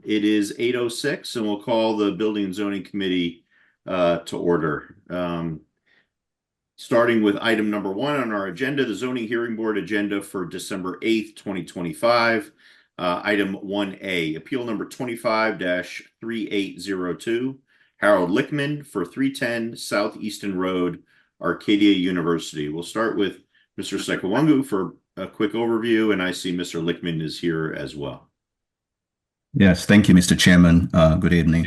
It is 8:06, and we'll call the Building and Zoning Committee to order. Starting with item number 1 on our agenda, the Zoning Hearing Board agenda for December 8th, 2025. Item 1A, Appeal number 25-3802, Harold Lickman for 310 South Easton Road, Arcadia University. We'll start with Mr. Sekawangu for a quick overview, and I see Mr. Lickman is here as well. Yes, thank you, Mr. Chairman. Good evening.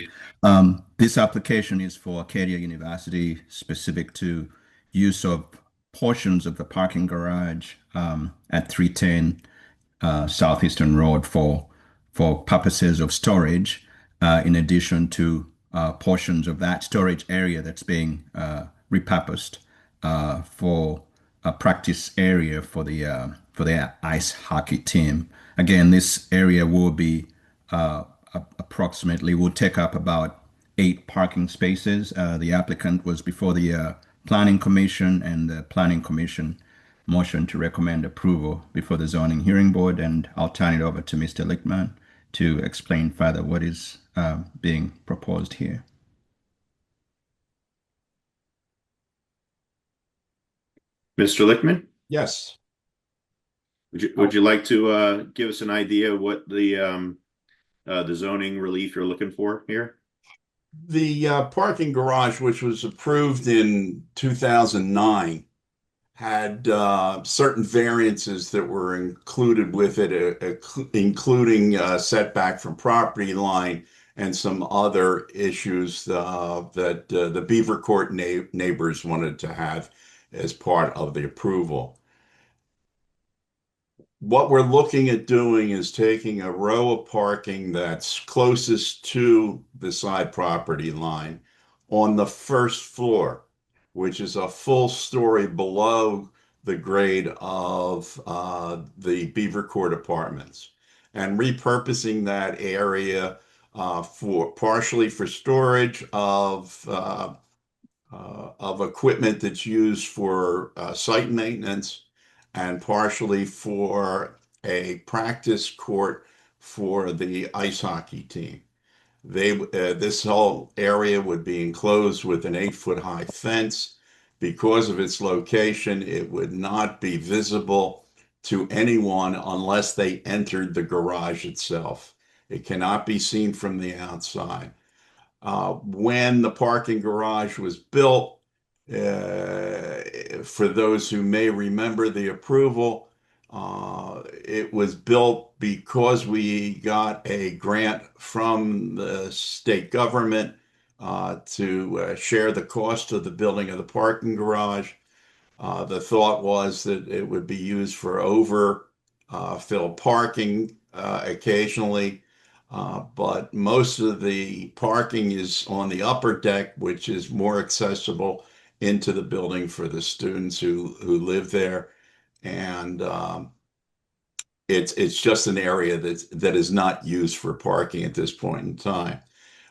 This application is for Arcadia University, specific to use of portions of the parking garage at 310 Southeastern Road for purposes of storage, in addition to portions of that storage area that's being repurposed for a practice area for the ice hockey team. Again, this area will be approximately will take up about 8 parking spaces. The applicant was before the Planning Commission, and the Planning Commission motion to recommend approval before the Zoning Hearing Board, and I'll turn it over to Mr. Lickman to explain further what is being proposed here. Mr. Lickman? Yes. Would you like to give us an idea of what the zoning relief you're looking for here? The parking garage, which was approved in 2009, had certain variances that were included with it, including setback from property line and some other issues that the Beaver Court neighbors wanted to have as part of the approval. What we're looking at doing is taking a row of parking that's closest to the side property line on the first floor, which is a full story below the grade of the Beaver Court apartments, and repurposing that area for partially for storage of equipment that's used for site maintenance, and partially for a practice court for the ice hockey team. This whole area would be enclosed with an 8-foot high fence. Because of its location, it would not be visible to anyone unless they entered the garage itself. It cannot be seen from the outside. When the parking garage was built, for those who may remember the approval, it was built because we got a grant from the state government to share the cost of the building of the parking garage. The thought was that it would be used for overfill parking occasionally, but most of the parking is on the upper deck, which is more accessible into the building for the students who live there. And it's just an area that is not used for parking at this point in time.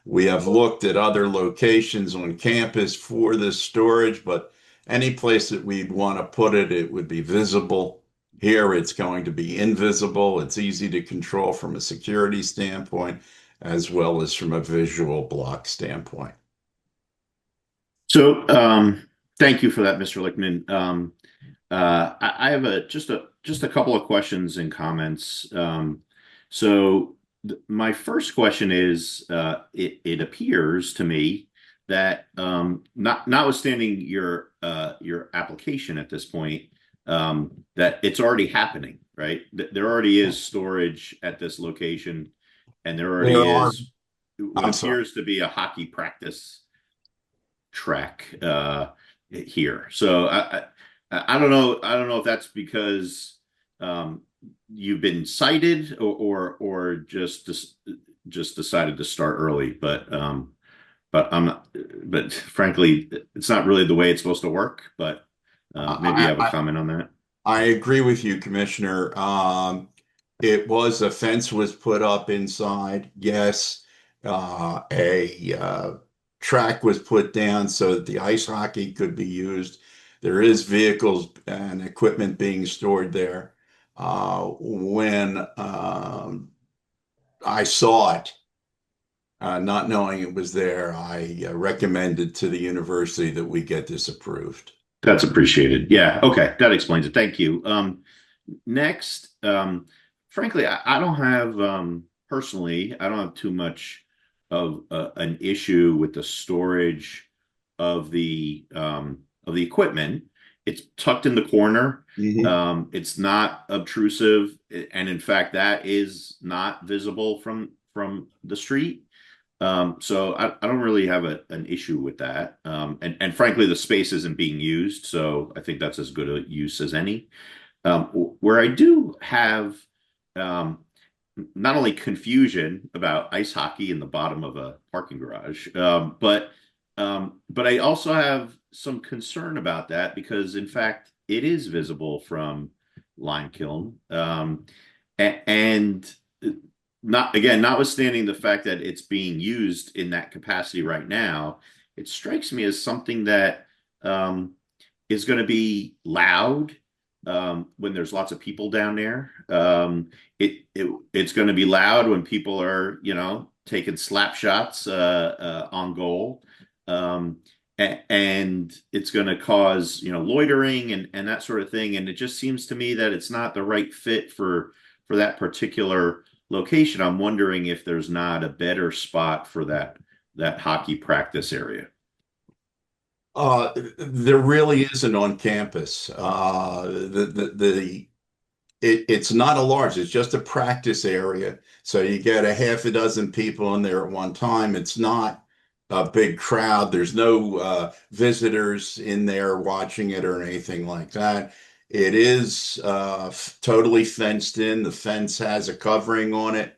We have looked at other locations on campus for this storage, but any place that we'd want to put it, it would be visible. Here, it's going to be invisible. It's easy to control from a security standpoint, as well as from a visual block standpoint. So, thank you for that, Mr. Lickman. I have just a couple of questions and comments. My first question is, it appears to me that notwithstanding your application at this point, that it's already happening, right? There already is storage at this location, and there already is what appears to be a hockey practice track here. So I don't know. I don't know if that's because you've been cited or just decided to start early, but I'm not. But frankly, it's not really the way it's supposed to work. But maybe you have a comment on that. I agree with you, Commissioner. A fence was put up inside. Yes, a track was put down so that the ice hockey could be used. There is vehicles and equipment being stored there. When I saw it, Not knowing it was there, I recommended to the university that we get this approved. That's appreciated. Yeah. Okay. That explains it. Thank you. Next, frankly, I don't have, personally, I don't have too much of an issue with the storage of the equipment. It's tucked in the corner. Mhm. It's not obtrusive, and in fact, that is not visible from the street. So I don't really have an issue with that. And frankly, the space isn't being used, so I think that's as good a use as any. Where I do have um, not only confusion about ice hockey in the bottom of a parking garage, but I also have some concern about that because, in fact, it is visible from Lime Kiln, and not again, notwithstanding the fact that it's being used in that capacity right now, it strikes me as something that um, is going to be loud when there's lots of people down there. It's going to be loud when people are, taking slap shots on goal. And it's going to cause, loitering and that sort of thing. And it just seems to me that it's not the right fit for that particular location. I'm wondering if there's not a better spot for that hockey practice area. There really isn't on campus. It's not a large, it's just a practice area. So you get a half a dozen people in there at one time. It's not a big crowd. There's no visitors in there watching it or anything like that. It is totally fenced in. The fence has a covering on it.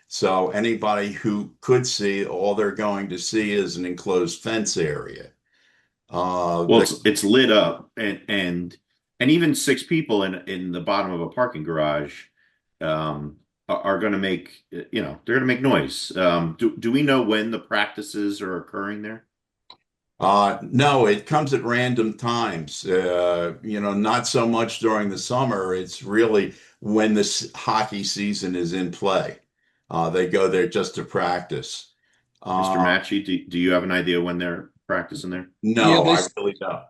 So anybody who could see, all they're going to see is an enclosed fence area. Well, it's lit up and even six people in the bottom of a parking garage are going to make they're going to make noise. Do we know when the practices are occurring there? No, it comes at random times. Not so much during the summer. It's really when the hockey season is in play. They go there just to practice. Mr. Uh, Matchy, do you have an idea when they're practicing there? Yeah, no, I really don't.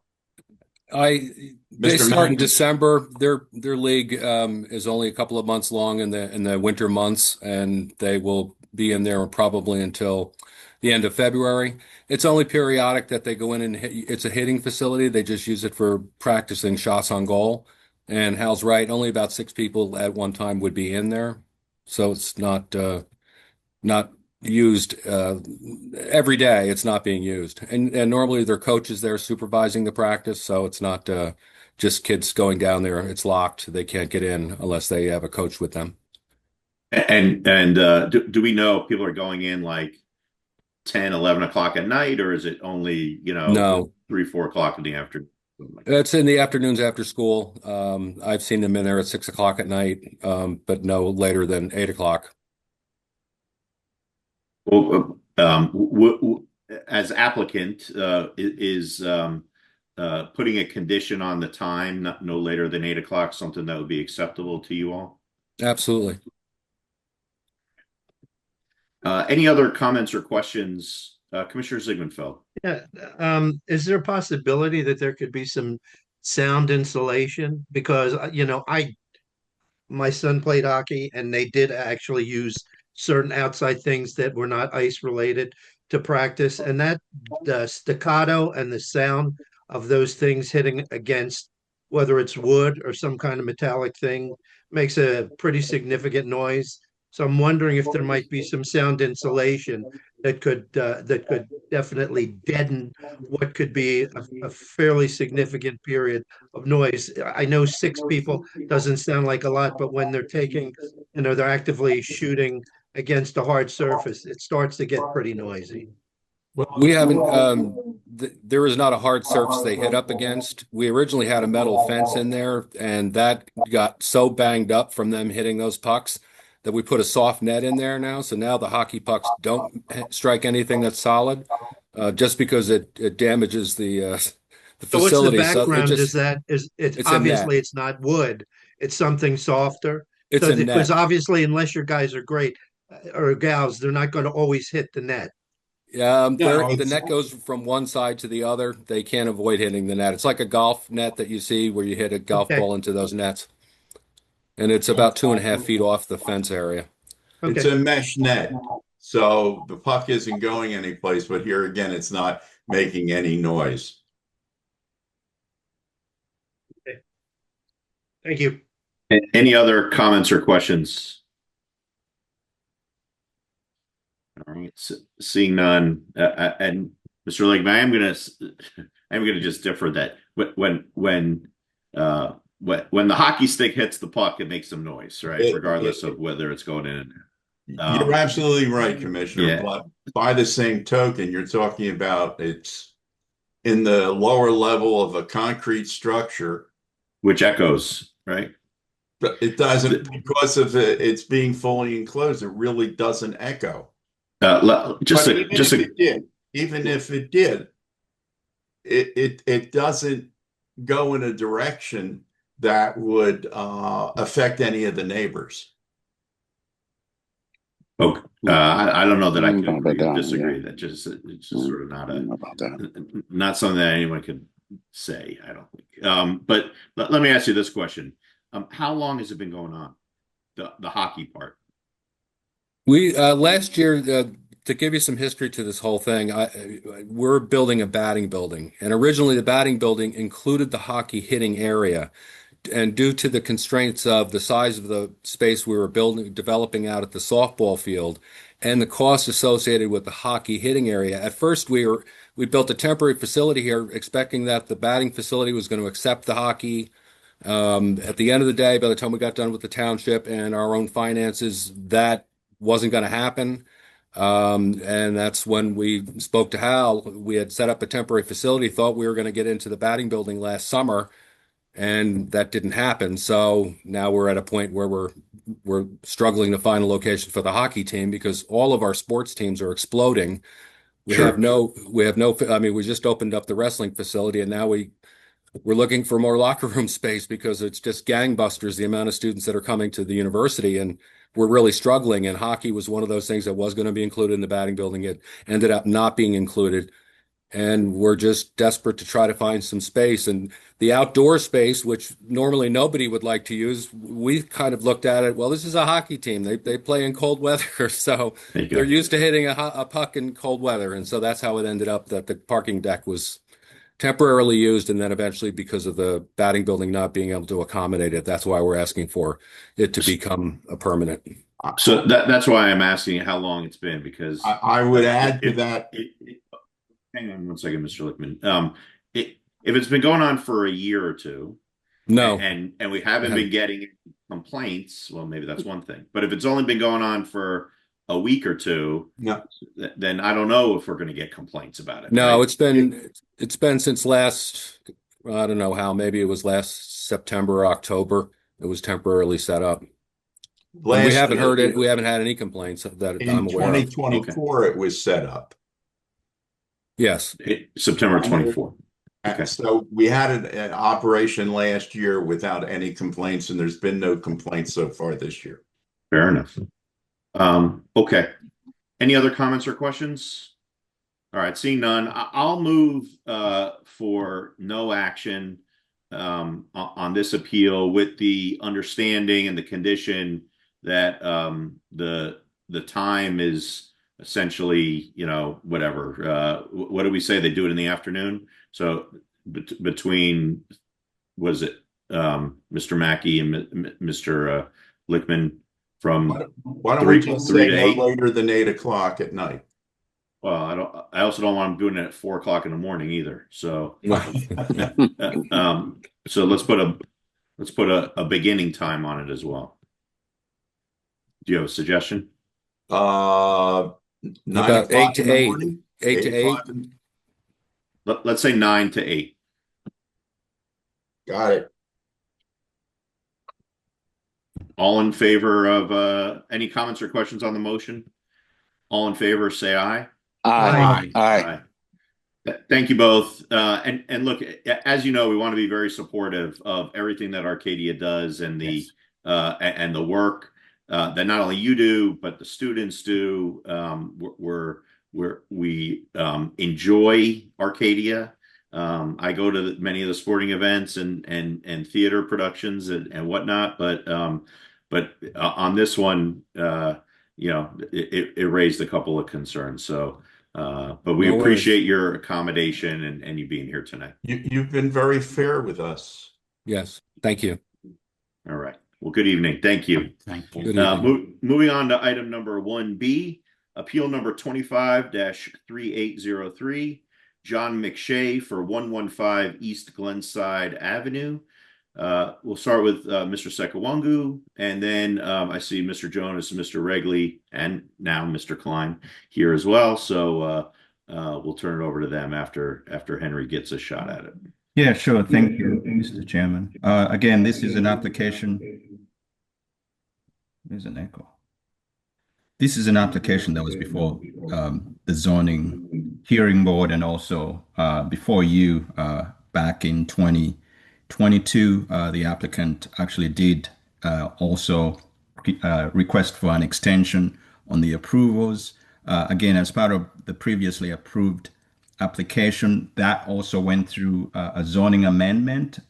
they Mr. start in Mackey? December. Their league is only a couple of months long in the winter months, and they will be in there probably until the end of February. It's only periodic that they go in and it's a hitting facility. They just use it for practicing shots on goal. And Hal's right, only about six people at one time would be in there, so it's not used every day. It's not being used, and normally their coach is there supervising the practice, so it's not just kids going down there. It's locked. They can't get in unless they have a coach with them. And do we know if people are going in like 10, 11 o'clock at night, or is it only, No, 3, 4 o'clock in the afternoon? that's in the afternoons after school. I've seen them in there at 6 o'clock at night, but no later than 8 o'clock. Well, as applicant, is putting a condition on the time, no later than 8 o'clock, something that would be acceptable to you all? Absolutely. Any other comments or questions? Commissioner Ziegmanfeld. Yeah, is there a possibility that there could be some sound insulation? Because my son played hockey and they did actually use certain outside things that were not ice related to practice, and that the staccato and the sound of those things hitting against whether it's wood or some kind of metallic thing makes a pretty significant noise. So I'm wondering if there might be some sound insulation that could definitely deaden what could be a fairly significant period of noise. I know six people doesn't sound like a lot, but when they're they're actively shooting against a hard surface, it starts to get pretty noisy. We haven't, there is not a hard surface they hit up against. We originally had a metal fence in there, and that got so banged up from them hitting those pucks that we put a soft net in there now. So now the hockey pucks don't strike anything that's solid, just because it damages the So what's the facility. So it background? Is just, that is it's it's a net. obviously it's not wood, it's something softer. It's So a because net. obviously, unless your guys are great, or gals, they're not going to always hit the net. No, The net goes from one side to the other. They can't avoid hitting the net. It's like a golf net that you see where you hit a golf Okay. ball into those nets. And it's about 2.5 feet off the fence area. it's Okay. a mesh net, so the puck isn't going anyplace, but here again, it's not making any noise. Thank you. Any other comments or questions? All right, seeing none, and Mr. Legman, I'm gonna just differ that when the hockey stick hits the puck, it makes some noise, right? Regardless of whether it's going in. You're absolutely right, Commissioner. Yeah. But by the same token, you're talking about it's in the lower level of a concrete structure. Which echoes, right? But it doesn't, because of it's being fully enclosed, it really doesn't echo. Just But a, even just if a, it did, even if it did, it doesn't go in a direction that would affect any of the neighbors. okay. I don't know that I can About agree or that, disagree. yeah. That just it's just sort of I don't know about that. not something that anyone could say, I don't think. But let me ask you this question. How long has it been going on? The hockey part. We last year, to give you some history to this whole thing, we're building a batting building, and originally the batting building included the hockey hitting area. And due to the constraints of the size of the space we were developing out at the softball field, and the costs associated with the hockey hitting area, at first we built a temporary facility here, expecting that the batting facility was going to accept the hockey. At the end of the day, by the time we got done with the township and our own finances, that wasn't going to happen. And that's when we spoke to Hal. We had set up a temporary facility, thought we were going to get into the batting building last summer, and that didn't happen. So now we're at a point where we're struggling to find a location for the hockey team because all of our sports teams are exploding. We Sure. have no, I mean, we just opened up the wrestling facility, and now we're looking for more locker room space because it's just gangbusters, the amount of students that are coming to the university, and we're really struggling. And hockey was one of those things that was going to be included in the batting building. It ended up not being included. And we're just desperate to try to find some space. And the outdoor space, which normally nobody would like to use, we kind of looked at it. Well, this is a hockey team. They play in cold weather, so There you go. they're used to hitting a puck in cold weather. And so that's how it ended up that the parking deck was temporarily used, and then eventually, because of the batting building not being able to accommodate it, that's why we're asking for it to become a permanent. So that's why I'm asking how long it's been, because I would add to that. Hang on one second, Mr. Lickman. If it's been going on for a year or two, No, and we haven't been getting complaints, well, maybe that's one thing. But if it's only been going on for a week or two, No. then I don't know if we're going to get complaints about it. no, right? it's been since last, I don't know how, maybe it was last September or October. It was temporarily set up. And we haven't heard it. We haven't had any complaints that In I'm aware of. 2024, it was set up. Yes. September 24th. Okay. So we had an operation last year without any complaints, and there's been no complaints so far this year. Fair enough. Okay. Any other comments or questions? All right, seeing none, I'll move for no action on this appeal, with the understanding and the condition that the time is essentially, whatever. What do we say? They do it in the afternoon. So between, was it Mr. Mackey and Mr. Lickman from Why don't three- we just three say to no 8? later than 8 o'clock at night? Well, I also don't want them doing it at 4 o'clock in the morning either. So, so let's put a beginning time on it as well. Do you have a suggestion? 9 About 8 o'clock to in the 8. morning? 8 to 8. o'clock Let's say 9 to 8. Got it. All in favor of any comments or questions on the motion? All in favor, say aye. Aye. Aye. Thank you both. And look, as you know, we want to be very supportive of everything that Arcadia does and the Yes. and the work. that not only you do, but the students do. We enjoy Arcadia. I go to many of the sporting events and theater productions and whatnot, but on this one, it raised a couple of concerns. So, but we No worries. appreciate your accommodation and you being here tonight. You've been very fair with us. Yes, thank you. All right. Well, good evening. Thank you. Thank you. Good evening. Moving on to item number 1B, appeal number 25-3803, John McShay for 115 East Glenside Avenue. We'll start with Mr. Sekawangu, and then I see Mr. Jonas, Mr. Regley, and now Mr. Klein here as well. So we'll turn it over to them after Henry gets a shot at it. Yeah, sure. Thank you, Mr. Chairman. Again, this is an application. There's an echo. This is an application that was before the zoning hearing board and also before you back in 2022. The applicant actually did also request for an extension on the approvals. Again, as part of the previously approved application, that also went through a zoning amendment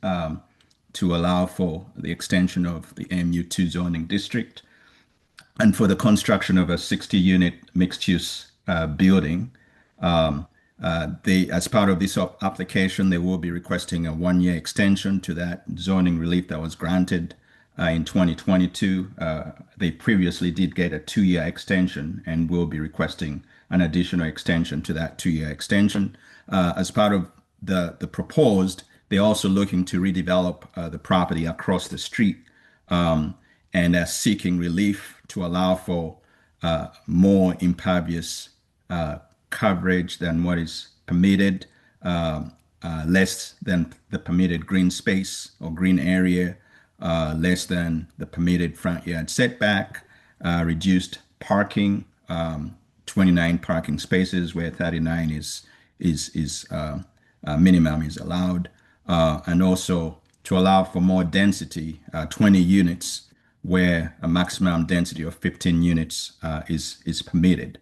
to allow for the extension of the MU2 zoning district and for the construction of a 60-unit mixed-use building. As part of this application, they will be requesting a 1-year extension to that zoning relief that was granted in 2022. They previously did get a 2-year extension and will be requesting an additional extension to that 2-year extension. As part of the proposed, they're also looking to redevelop the property across the street and are seeking relief to allow for more impervious coverage than what is permitted, less than the permitted green space or green area, less than the permitted front yard setback, reduced parking, 29 parking spaces where 39 is minimum is allowed, and also to allow for more density, 20 units where a maximum density of 15 units is permitted.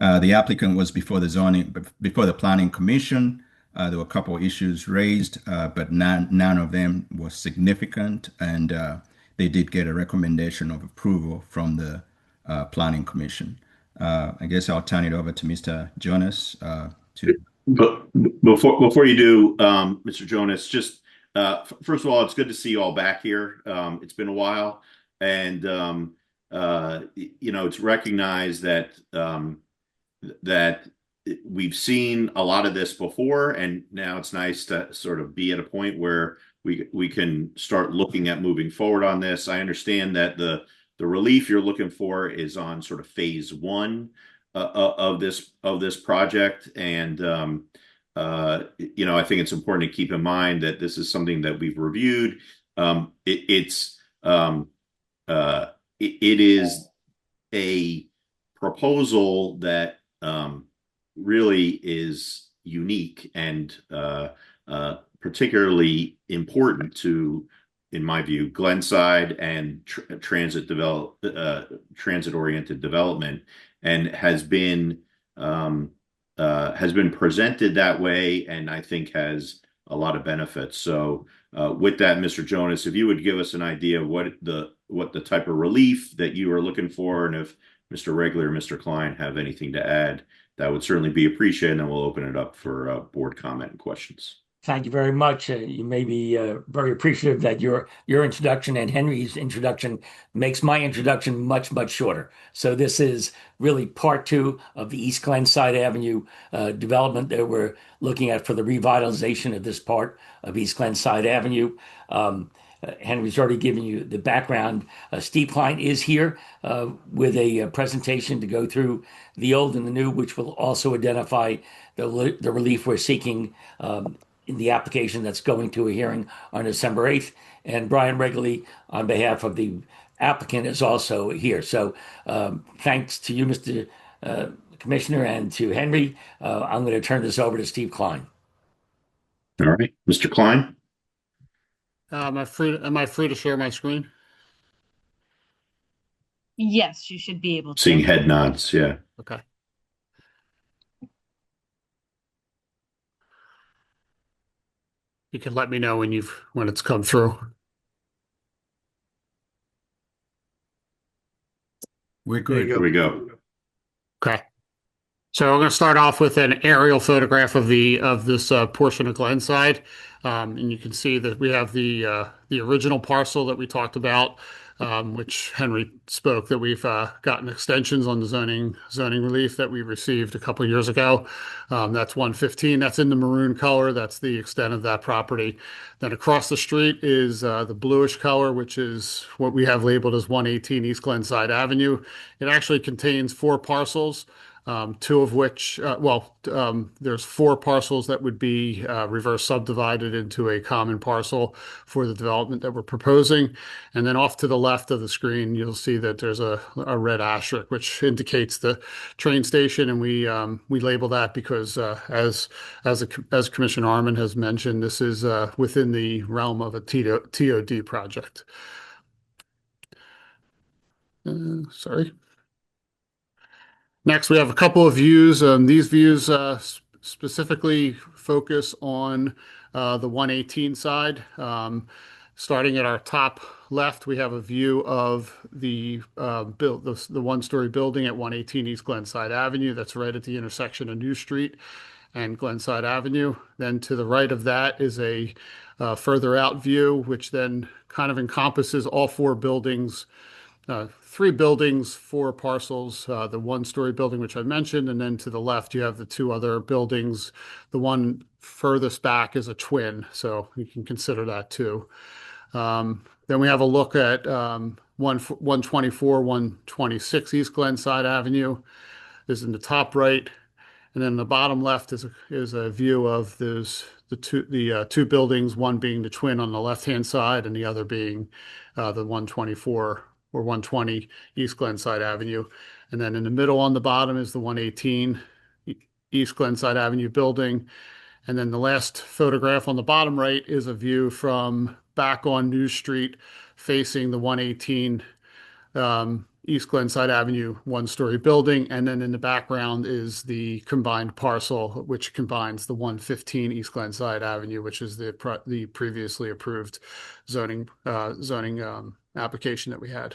The applicant was before the Planning Commission. There were a couple of issues raised, but none of them was significant, and they did get a recommendation of approval from the Planning Commission. I guess I'll turn it over to Mr. Jonas But before you do, Mr. Jonas, just first of all, it's good to see you all back here. It's been a while, and it's recognized that we've seen a lot of this before, and now it's nice to sort of be at a point where we can start looking at moving forward on this. I understand that the relief you're looking for is on sort of phase 1 of this project, and I think it's important to keep in mind that this is something that we've reviewed. It is a proposal that really is unique and particularly important to, in my view, Glenside and transit-oriented development, and has been presented that way, and I think has a lot of benefits. So, with that, Mr. Jonas, if you would give us an idea of what the type of relief that you are looking for, and if Mr. Regler or Mr. Klein have anything to add, that would certainly be appreciated, and then we'll open it up for board comment and questions. Thank you very much. You may be very appreciative that your introduction and Henry's introduction makes my introduction much, much shorter. So this is really part 2 of the East Glenside Avenue development that we're looking at for the revitalization of this part of East Glenside Avenue. Henry's already given you the background. Steve Klein is here with a presentation to go through the old and the new, which will also identify the relief we're seeking in the application that's going to a hearing on December 8th. And Brian Regley, on behalf of the applicant, is also here. So thanks to you, Mr. Commissioner, and to Henry. I'm going to turn this over to Steve Klein. All right, Mr. Klein. Am I free to share my screen? Yes, you should be able Seeing to. head nods, yeah. Okay. You can let me know when it's come through. We're There you good. Here we go. Okay. So we're going to start off with an aerial photograph of this portion of Glenside, and you can see that we have the original parcel that we talked about, which Henry spoke that we've gotten extensions on the zoning relief that we received a couple of years ago. That's 115. That's in the maroon color. That's the extent of that property. Then across the street is the bluish color, which is what we have labeled as 118 East Glenside Avenue. It actually contains 4 parcels. Two of which, there's 4 parcels that would be reverse subdivided into a common parcel for the development that we're proposing. And then off to the left of the screen, you'll see that there's a red asterisk, which indicates the train station. And we label that because, as Commissioner Arman has mentioned, this is within the realm of a TOD project. Sorry. Next, we have a couple of views. These views specifically focus on the 118 side. Starting at our top left, we have a view of the one-story building at 118 East Glenside Avenue. That's right at the intersection of New Street and Glenside Avenue. Then to the right of that is a further out view, which then kind of encompasses all 4 buildings. 3 buildings, 4 parcels, the one-story building, which I mentioned, and then to the left, you have the 2 other buildings. The one furthest back is a twin, so you can consider that too. Then we have a look at 124, 126 East Glenside Avenue is in the top right. And then the bottom left is a view of the 2 buildings, one being the twin on the left-hand side and the other being the 124 or 120 East Glenside Avenue. And then in the middle on the bottom is the 118 East Glenside Avenue building. And then the last photograph on the bottom right is a view from back on New Street facing the 118 East Glenside Avenue one-story building. And then in the background is the combined parcel, which combines the 115 East Glenside Avenue, which is the previously approved zoning application that we had.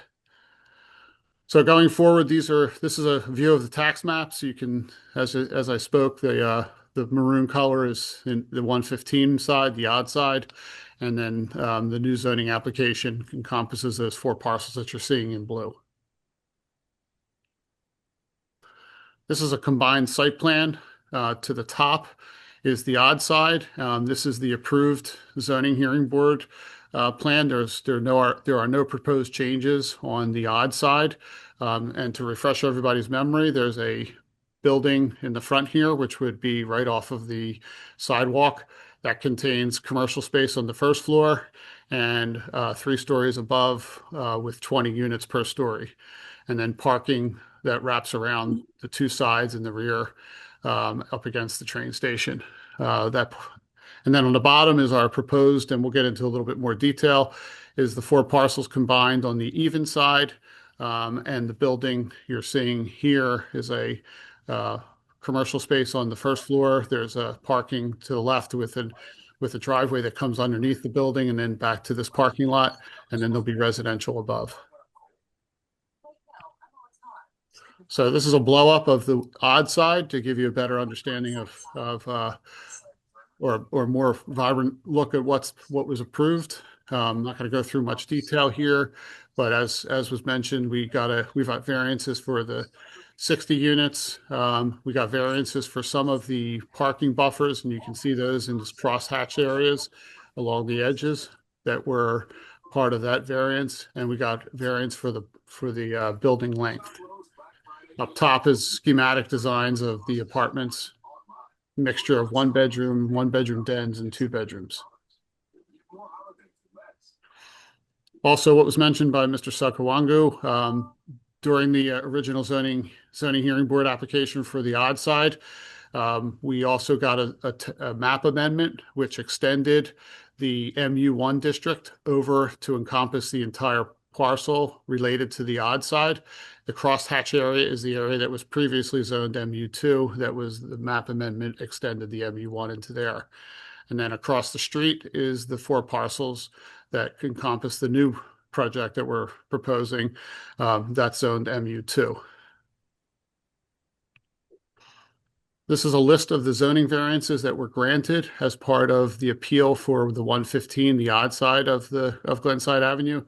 So going forward, this is a view of the tax map. So you can, as I spoke, the maroon color is in the 115 side, the odd side, and then the new zoning application encompasses those 4 parcels that you're seeing in blue. This is a combined site plan. To the top is the odd side. This is the approved zoning hearing board plan. There are no proposed changes on the odd side. And to refresh everybody's memory, there's a building in the front here, which would be right off of the sidewalk that contains commercial space on the first floor and 3 stories above with 20 units per story. And then parking that wraps around the 2 sides in the rear up against the train station. And then on the bottom is our proposed, and we'll get into a little bit more detail, is the 4 parcels combined on the even side. And the building you're seeing here is a commercial space on the first floor. There's a parking to the left with a driveway that comes underneath the building and then back to this parking lot. And then there'll be residential above. So this is a blow up of the odd side to give you a better understanding or more vibrant look at what was approved. I'm not going to go through much detail here, but as was mentioned, we've got variances for the 60 units. We got variances for some of the parking buffers, and you can see those in this crosshatch areas along the edges that were part of that variance, and we got variance for the building length. Up top is schematic designs of the apartments, mixture of 1-bedroom dens, and 2 bedrooms. Also, what was mentioned by Mr. Sakawangu, during the original zoning hearing board application for the odd side, we also got a map amendment which extended the MU1 district over to encompass the entire parcel related to the odd side. The crosshatch area is the area that was previously zoned MU2. That was the map amendment extended the MU1 into there. And then across the street is the 4 parcels that encompass the new project that we're proposing. That's zoned MU2. This is a list of the zoning variances that were granted as part of the appeal for the 115, the odd side of Glenside Avenue.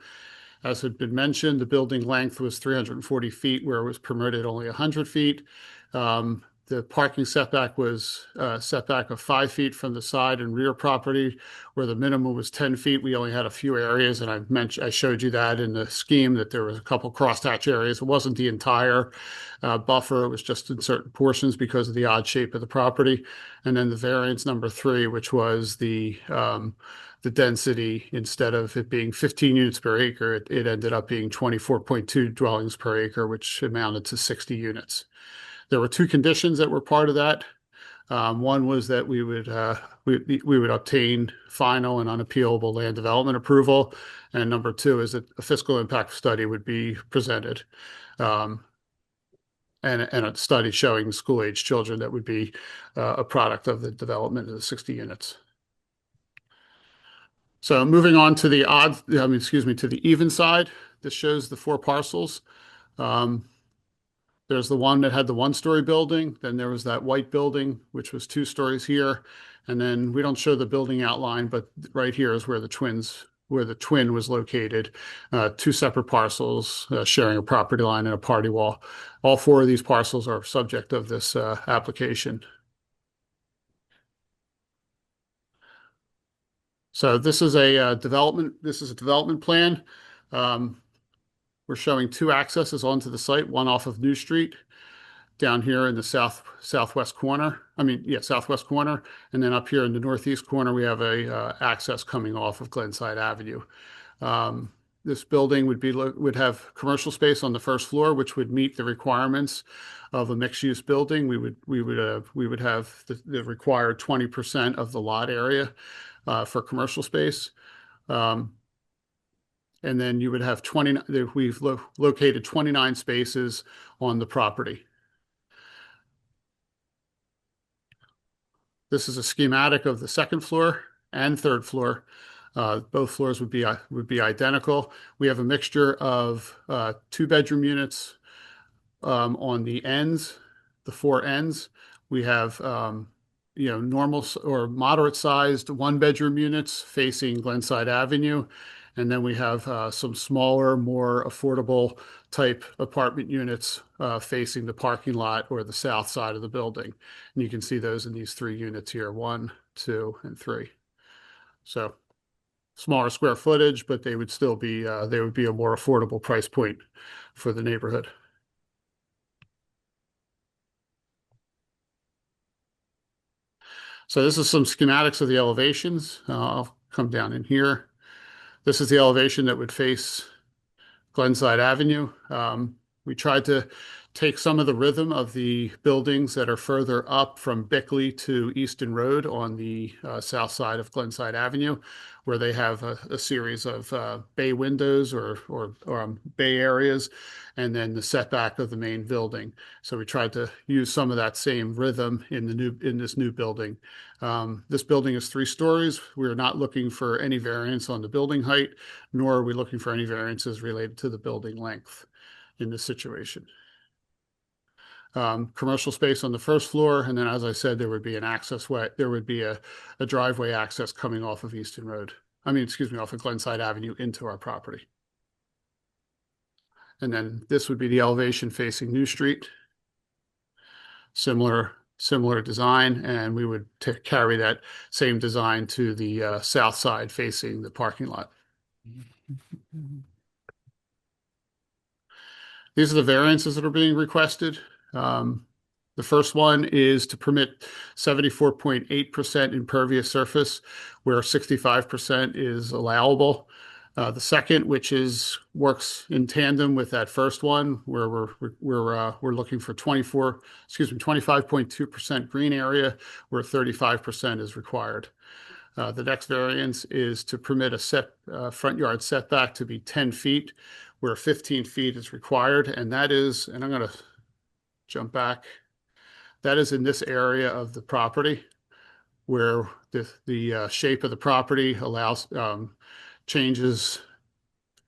As had been mentioned, the building length was 340 feet, where it was permitted only 100 feet. The parking setback was a setback of 5 feet from the side and rear property, where the minimum was 10 feet. We only had a few areas, and I showed you that in the scheme, that there was a couple crosshatch areas. It wasn't the entire buffer. It was just in certain portions because of the odd shape of the property. And then the variance number 3, which was the density, instead of it being 15 units per acre, it ended up being 24.2 dwellings per acre, which amounted to 60 units. There were 2 conditions that were part of that. One was that we would obtain final and unappealable land development approval, and number 2 is that a fiscal impact study would be presented, and a study showing school-age children that would be a product of the development of the 60 units. So moving on to the to the even side, this shows the 4 parcels. There's the one that had the 1-story building. Then there was that white building, which was 2 stories here. And then we don't show the building outline, but right here is where the twin was located. 2 separate parcels sharing a property line and a party wall. All 4 of these parcels are subject of this application. So this is a development plan. We're showing 2 accesses onto the site, one off of New Street down here in the southwest corner. Southwest corner. And then up here in the northeast corner, we have a access coming off of Glenside Avenue. This building would have commercial space on the first floor, which would meet the requirements of a mixed-use building. We would have the required 20% of the lot area for commercial space. And then you would have we've located 29 spaces on the property. This is a schematic of the 2nd floor and 3rd floor. Both floors would be identical. We have a mixture of 2-bedroom units on the ends, the 4 ends. We have normal or moderate-sized 1-bedroom units facing Glenside Avenue. And then we have some smaller, more affordable type apartment units facing the parking lot or the south side of the building. And you can see those in these 3 units here, 1, 2, and 3. So smaller square footage, but they would still be, they would be a more affordable price point for the neighborhood. So this is some schematics of the elevations. I'll come down in here. This is the elevation that would face Glenside Avenue. We tried to take some of the rhythm of the buildings that are further up from Bickley to Easton Rd on the south side of Glenside Avenue, where they have a series of bay windows or bay areas, and then the setback of the main building. So we tried to use some of that same rhythm in this new building. This building is 3 stories. We're not looking for any variance on the building height, nor are we looking for any variances related to the building length in this situation. Commercial space on the first floor, and then, as I said, there would be an access way. There would be a driveway access coming off of Easton Rd. Off of Glenside Avenue into our property. And then this would be the elevation facing New Street. Similar design, and we would carry that same design to the south side facing the parking lot. These are the variances that are being requested. The first one is to permit 74.8% impervious surface, where 65% is allowable. The second, which works in tandem with that first one, where we're looking for 25.2% green area, where 35% is required. The next variance is to permit a front yard setback to be 10 feet, where 15 feet is required. And that is, and I'm going to jump back, that is in this area of the property where the shape of the property allows changes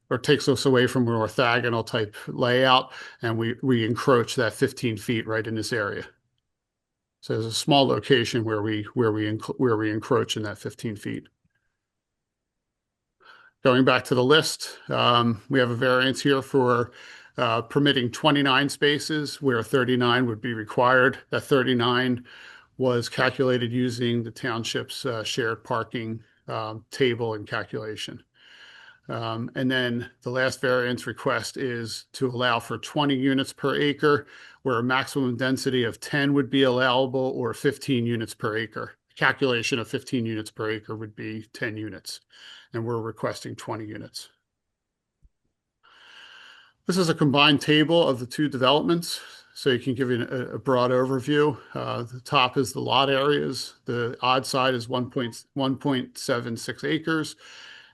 or takes us away from an orthogonal type layout, and we encroach that 15 feet right in this area. So there's a small location where we encroach in that 15 feet. Going back to the list, we have a variance here for permitting 29 spaces where 39 would be required. That 39 was calculated using the township's shared parking table and calculation. And then the last variance request is to allow for 20 units per acre, where a maximum density of 10 would be allowable, or 15 units per acre. Calculation of 15 units per acre would be 10 units, and we're requesting 20 units. This is a combined table of the two developments, so you can give you a broad overview. The top is the lot areas. The odd side is 1.76 acres.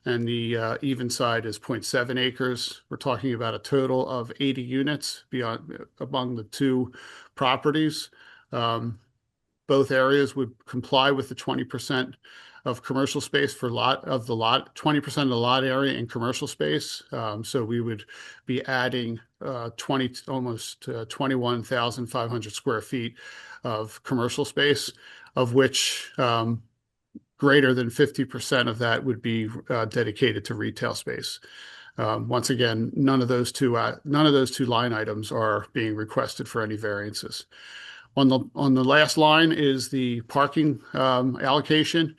And the even side is 0.7 acres. We're talking about a total of 80 units among the two properties. Both areas would comply with the 20% of commercial space for 20% of the lot area in commercial space. So we would be adding almost 21,500 square feet of commercial space, of which greater than 50% of that would be dedicated to retail space. Once again, none of those two line items are being requested for any variances. On the last line is the parking allocation.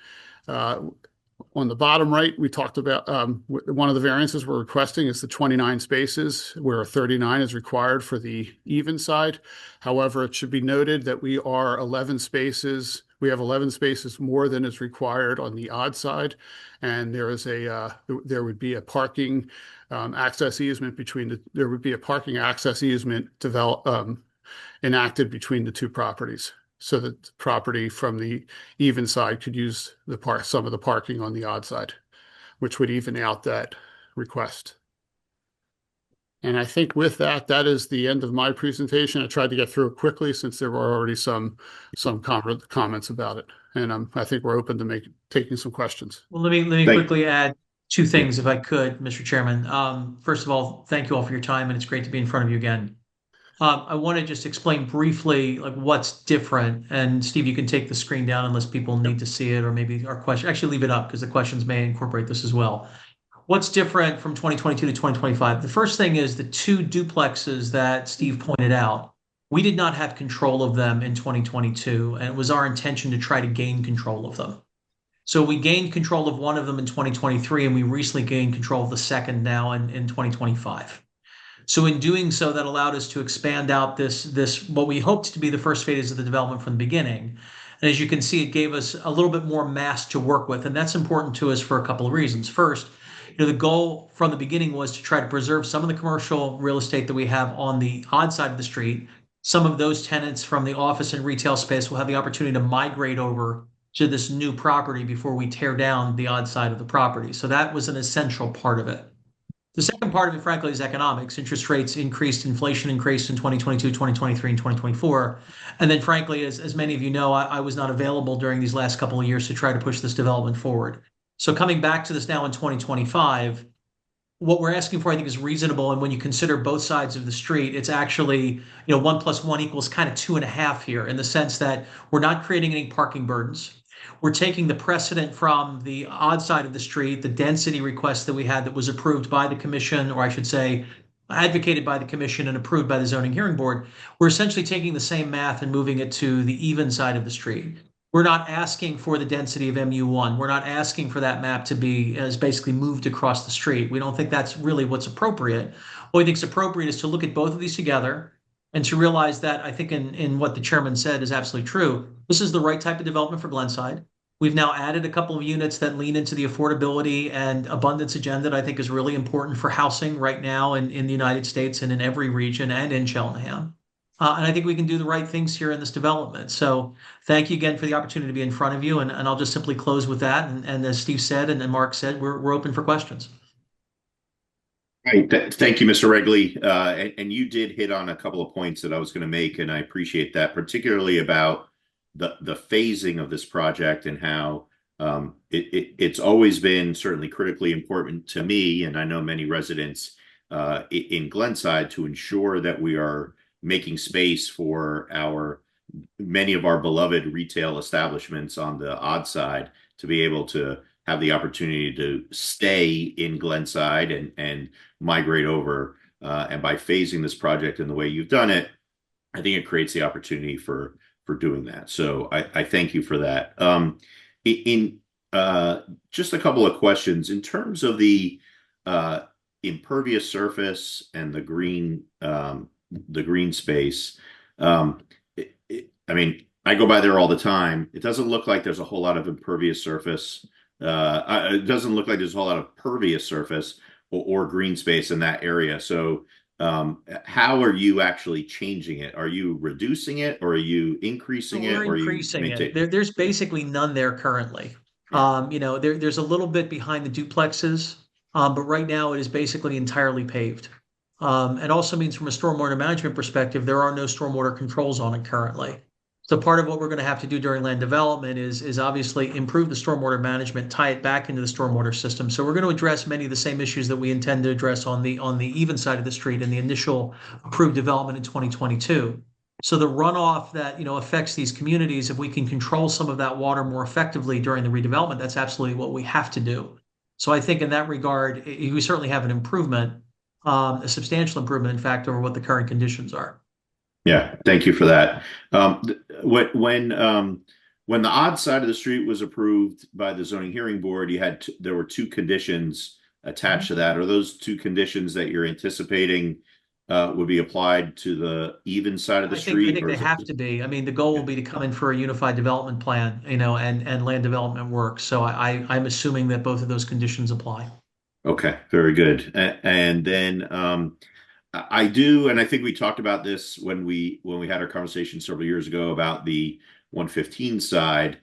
On the bottom right, we talked about one of the variances we're requesting is the 29 spaces, where 39 is required for the even side. However, it should be noted that we have 11 spaces more than is required on the odd side, and there would be a parking access easement enacted between the two properties, so that the property from the even side could use some of the parking on the odd side, which would even out that request. And I think with that is the end of my presentation. I tried to get through it quickly since there were already some comments about it, and I think we're open to taking some questions. Well, let me quickly add two things, if I could, Mr. Chairman. First of all, thank you all for your time, and it's great to be in front of you again. I want to just explain briefly what's different, and Steve, you can take the screen down unless people need to see it, or maybe our question. Actually, leave it up because the questions may incorporate this as well. What's different from 2022 to 2025? The first thing is the two duplexes that Steve pointed out. We did not have control of them in 2022, and it was our intention to try to gain control of them. So we gained control of one of them in 2023, and we recently gained control of the second now in 2025. So in doing so, that allowed us to expand out this what we hoped to be the first phase of the development from the beginning. And as you can see, it gave us a little bit more mass to work with, and that's important to us for a couple of reasons. First, the goal from the beginning was to try to preserve some of the commercial real estate that we have on the odd side of the street. Some of those tenants from the office and retail space will have the opportunity to migrate over to this new property before we tear down the odd side of the property. So that was an essential part of it. The second part of it, frankly, is economics. Interest rates increased, inflation increased in 2022, 2023, and 2024. And then, frankly, as many of you know, I was not available during these last couple of years to try to push this development forward. So coming back to this now in 2025, what we're asking for, I think, is reasonable. And when you consider both sides of the street, it's actually, 1 + 1 equals kind of 2.5 here, in the sense that we're not creating any parking burdens. We're taking the precedent from the odd side of the street, the density request that we had that was approved by the commission, or I should say, advocated by the commission and approved by the zoning hearing board. We're essentially taking the same math and moving it to the even side of the street. We're not asking for the density of MU1. We're not asking for that map to be as basically moved across the street. We don't think that's really what's appropriate. What we think is appropriate is to look at both of these together and to realize that, I think in what the chairman said is absolutely true. This is the right type of development for Glenside. We've now added a couple of units that lean into the affordability and abundance agenda that I think is really important for housing right now in the United States and in every region and in Cheltenham. And I think we can do the right things here in this development. So thank you again for the opportunity to be in front of you. And I'll just simply close with that. And as Steve said, and Mark said, we're open for questions. Right. Thank you, Mr. Regley. And you did hit on a couple of points that I was going to make, and I appreciate that, particularly about the phasing of this project and how it's always been certainly critically important to me, and I know many residents in Glenside, to ensure that we are making space for many of our beloved retail establishments on the odd side to be able to have the opportunity to stay in Glenside and migrate over. And by phasing this project in the way you've done it, I think it creates the opportunity for doing that. So I thank you for that. In just a couple of questions in terms of the impervious surface and the green space. I mean, I go by there all the time. It doesn't look like there's a whole lot of impervious surface. It doesn't look like there's a whole lot of pervious surface or green space in that area. So how are you actually changing it? Are you reducing it, or are you increasing it? We're Or increasing are you it. There's basically none there currently. There's a little bit behind the duplexes, but right now it is basically entirely paved. It also means from a stormwater management perspective, there are no stormwater controls on it currently. So part of what we're going to have to do during land development is obviously improve the stormwater management, tie it back into the stormwater system. So we're going to address many of the same issues that we intend to address on the even side of the street in the initial approved development in 2022. So the runoff that affects these communities, if we can control some of that water more effectively during the redevelopment, that's absolutely what we have to do. So I think in that regard, we certainly have an improvement, a substantial improvement, in fact, over what the current conditions are. Yeah, thank you for that. When the odd side of the street was approved by the zoning hearing board, there were two conditions attached to that. Are those two conditions that you're anticipating would be applied to the even side of the street? I think they have to be. I mean, the goal will be to come in for a unified development plan, and land development work. So I'm assuming that both of those conditions apply. Okay, very good. And then I do, and I think we talked about this when we had our conversation several years ago about the 115 side.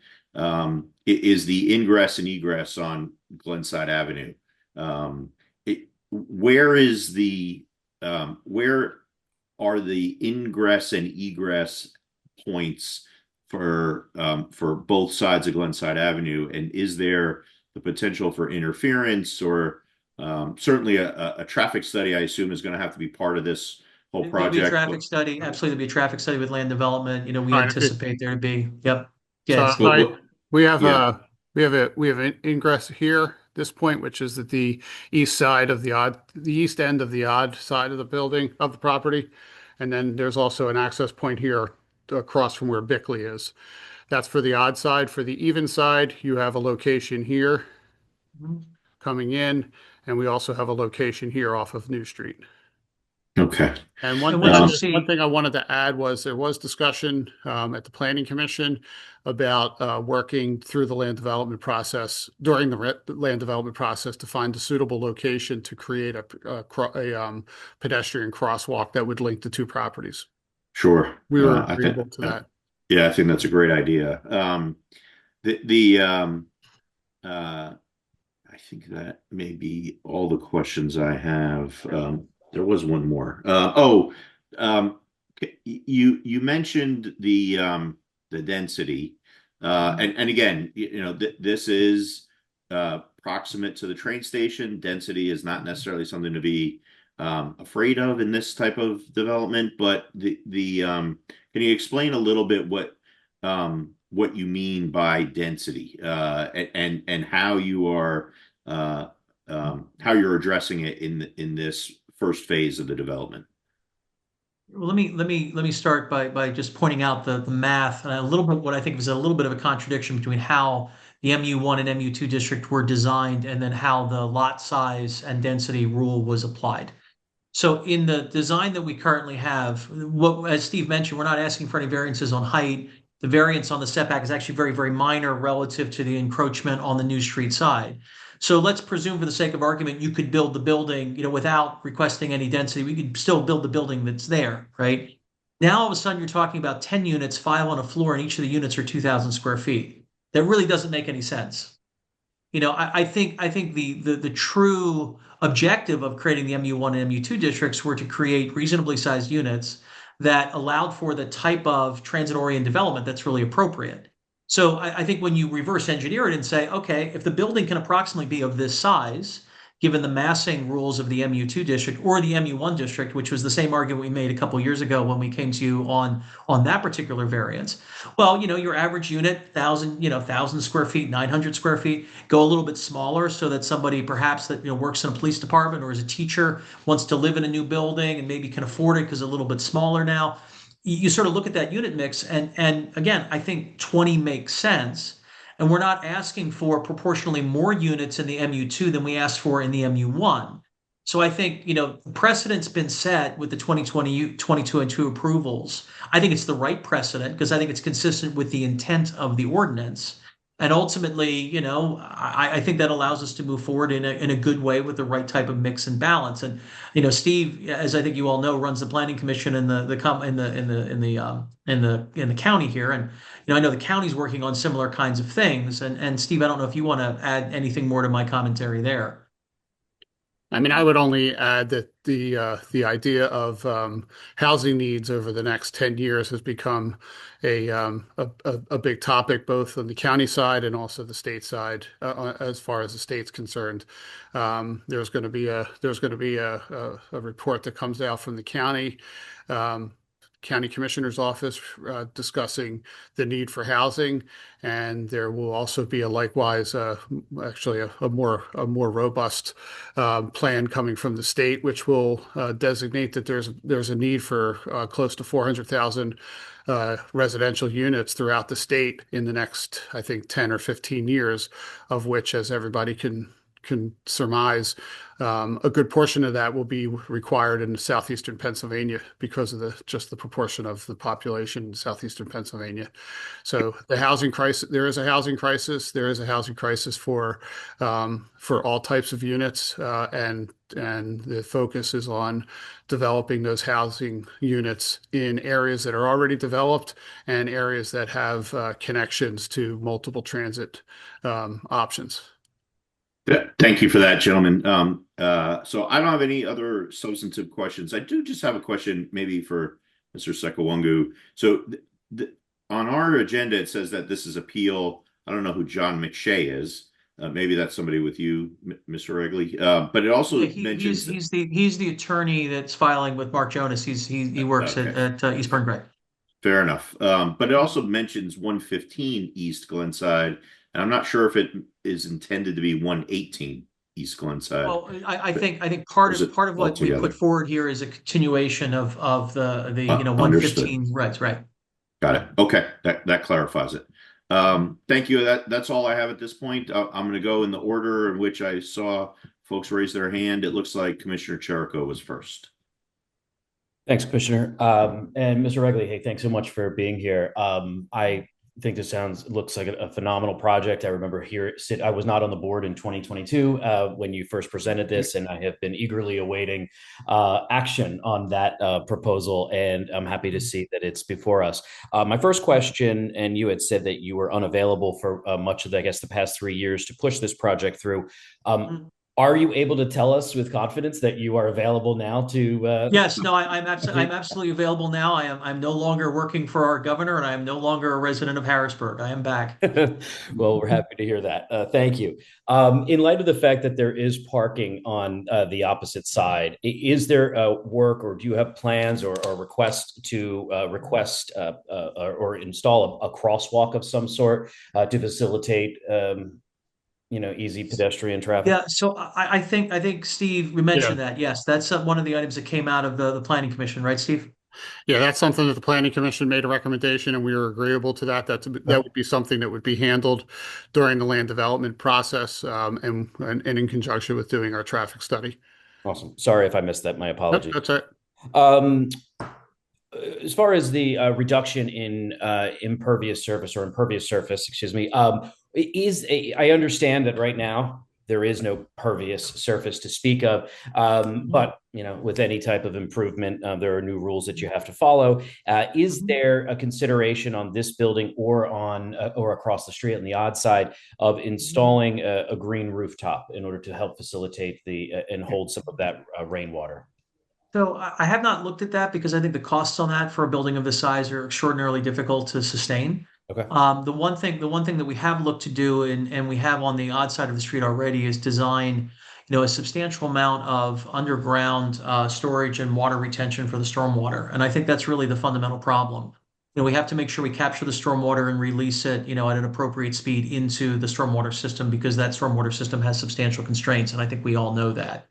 Is the ingress and egress on Glenside Avenue? Where are the ingress and egress points for both sides of Glenside Avenue, and is there the potential for interference, or certainly a traffic study, I assume, is going to have to be part of this whole project? There'll be a traffic study. Absolutely, there'll be a traffic study with land development. We Right. anticipate there to be. Yep. So Yeah, Steve. we have Yeah. we have an ingress here, this point, which is at the east end of the odd side of the building of the property, and then there's also an access point here across from where Bickley is. That's for the odd side. For the even side, you have a location here coming in, and we also have a location here off of New Street. Okay. And what one thing I wanted to add was there was discussion at the Planning Commission about working through the land development process during the land development process to find a suitable location to create a pedestrian crosswalk that would link the two properties. Sure. We were agreeable to that. Yeah, I think that's a great idea. I think that may be all the questions I have. There was one more. You mentioned the density, and again, this is proximate to the train station. Density is not necessarily something to be afraid of in this type of development. But can you explain a little bit what you mean by density, and how you're addressing it in this first phase of the development? Well, let me start by just pointing out the math and a little bit what I think is a little bit of a contradiction between how the MU1 and MU2 district were designed and then how the lot size and density rule was applied. So in the design that we currently have, as Steve mentioned, we're not asking for any variances on height. The variance on the setback is actually very, very minor relative to the encroachment on the New Street side. So let's presume, for the sake of argument, you could build the building, without requesting any density. We could still build the building that's there, right? Now all of a sudden you're talking about 10 units, 5 on a floor, and each of the units are 2,000 square feet. That really doesn't make any sense. I think the true objective of creating the MU1 and MU2 districts were to create reasonably sized units that allowed for the type of transit-oriented development that's really appropriate. So I think when you reverse engineer it and say, okay, if the building can approximately be of this size, given the massing rules of the MU2 district or the MU1 district, which was the same argument we made a couple years ago when we came to you on that particular variance. Well, your average unit, 1,000 square feet, 900 square feet, go a little bit smaller so that somebody perhaps that works in a police department or is a teacher wants to live in a new building and maybe can afford it because it's a little bit smaller now. You sort of look at that unit mix, and again, I think 20 makes sense. And we're not asking for proportionally more units in the MU2 than we asked for in the MU1. So I think, precedent's been set with the 2022 and 2 approvals. I think it's the right precedent because I think it's consistent with the intent of the ordinance. And ultimately, I think that allows us to move forward in a good way with the right type of mix and balance. And Steve, as I think you all know, runs the planning commission in the county here, and I know the county's working on similar kinds of things. And Steve, I don't know if you want to add anything more to my commentary there. I mean, I would only add that the idea of housing needs over the next 10 years has become a big topic, both on the county side and also the state side, as far as the state's concerned. There's going to be a report that comes out from the county commissioner's office discussing the need for housing, and there will also be a likewise actually a more robust plan coming from the state, which will designate that there's a need for close to 400,000 residential units throughout the state in the next, I think, 10 or 15 years, of which, as everybody can surmise, a good portion of that will be required in southeastern Pennsylvania because of just the proportion of the population in southeastern Pennsylvania. So the housing crisis, there is a housing crisis. There is a housing crisis for all types of units, and the focus is on developing those housing units in areas that are already developed and areas that have connections to multiple transit options. Thank you for that, gentlemen. So I don't have any other substantive questions. I do just have a question maybe for Mr. Sekawungu. So on our agenda, it says that this is appeal. I don't know who John McShay is. Maybe that's somebody with you, Mr. Regley. But it also mentions he's the attorney that's filing with Mark Jonas. He works at Eastern Rd. Fair enough. But it also mentions 115 East Glenside. And I'm not sure if it is intended to be 118 East Glenside. Well, I think part of what we put forward here is a continuation of the 115 Reds, right? Got it. Okay, that clarifies it. Thank you. That's all I have at this point. I'm going to go in the order in which I saw folks raise their hand. It looks like Commissioner Cherico was first. Thanks, Commissioner. And Mr. Regley, hey, thanks so much for being here. I think this looks like a phenomenal project. I remember I was not on the board in 2022 when you first presented this, and I have been eagerly awaiting action on that proposal, and I'm happy to see that it's before us. My first question, and you had said that you were unavailable for much of, the past 3 years to push this project through. Are you able to tell us with confidence that you are available now to? Yes, no, I'm absolutely available now. I'm no longer working for our governor, and I am no longer a resident of Harrisburg. I am back. Well, we're happy to hear that. Thank you. In light of the fact that there is parking on the opposite side, is there work, or do you have plans or request to or install a crosswalk of some sort to facilitate? Easy pedestrian traffic. Yeah, so I think Steve, we mentioned that. Yes, that's one of the items that came out of the Planning Commission, right, Steve? Yeah, that's something that the Planning Commission made a recommendation, and we were agreeable to that. That would be something that would be handled during the land development process, and in conjunction with doing our traffic study. Awesome. Sorry if I missed that. My apologies. That's it. As far as the reduction in impervious surface, excuse me, I understand that right now there is no pervious surface to speak of. But with any type of improvement, there are new rules that you have to follow. Is there a consideration on this building or across the street on the odd side of installing a green rooftop in order to help facilitate and hold some of that rainwater? So I have not looked at that because I think the costs on that for a building of this size are extraordinarily difficult to sustain. Okay. The one thing that we have looked to do, and we have on the odd side of the street already, is design, a substantial amount of underground storage and water retention for the stormwater. And I think that's really the fundamental problem. We have to make sure we capture the stormwater and release it, at an appropriate speed into the stormwater system, because that stormwater system has substantial constraints, and I think we all know that.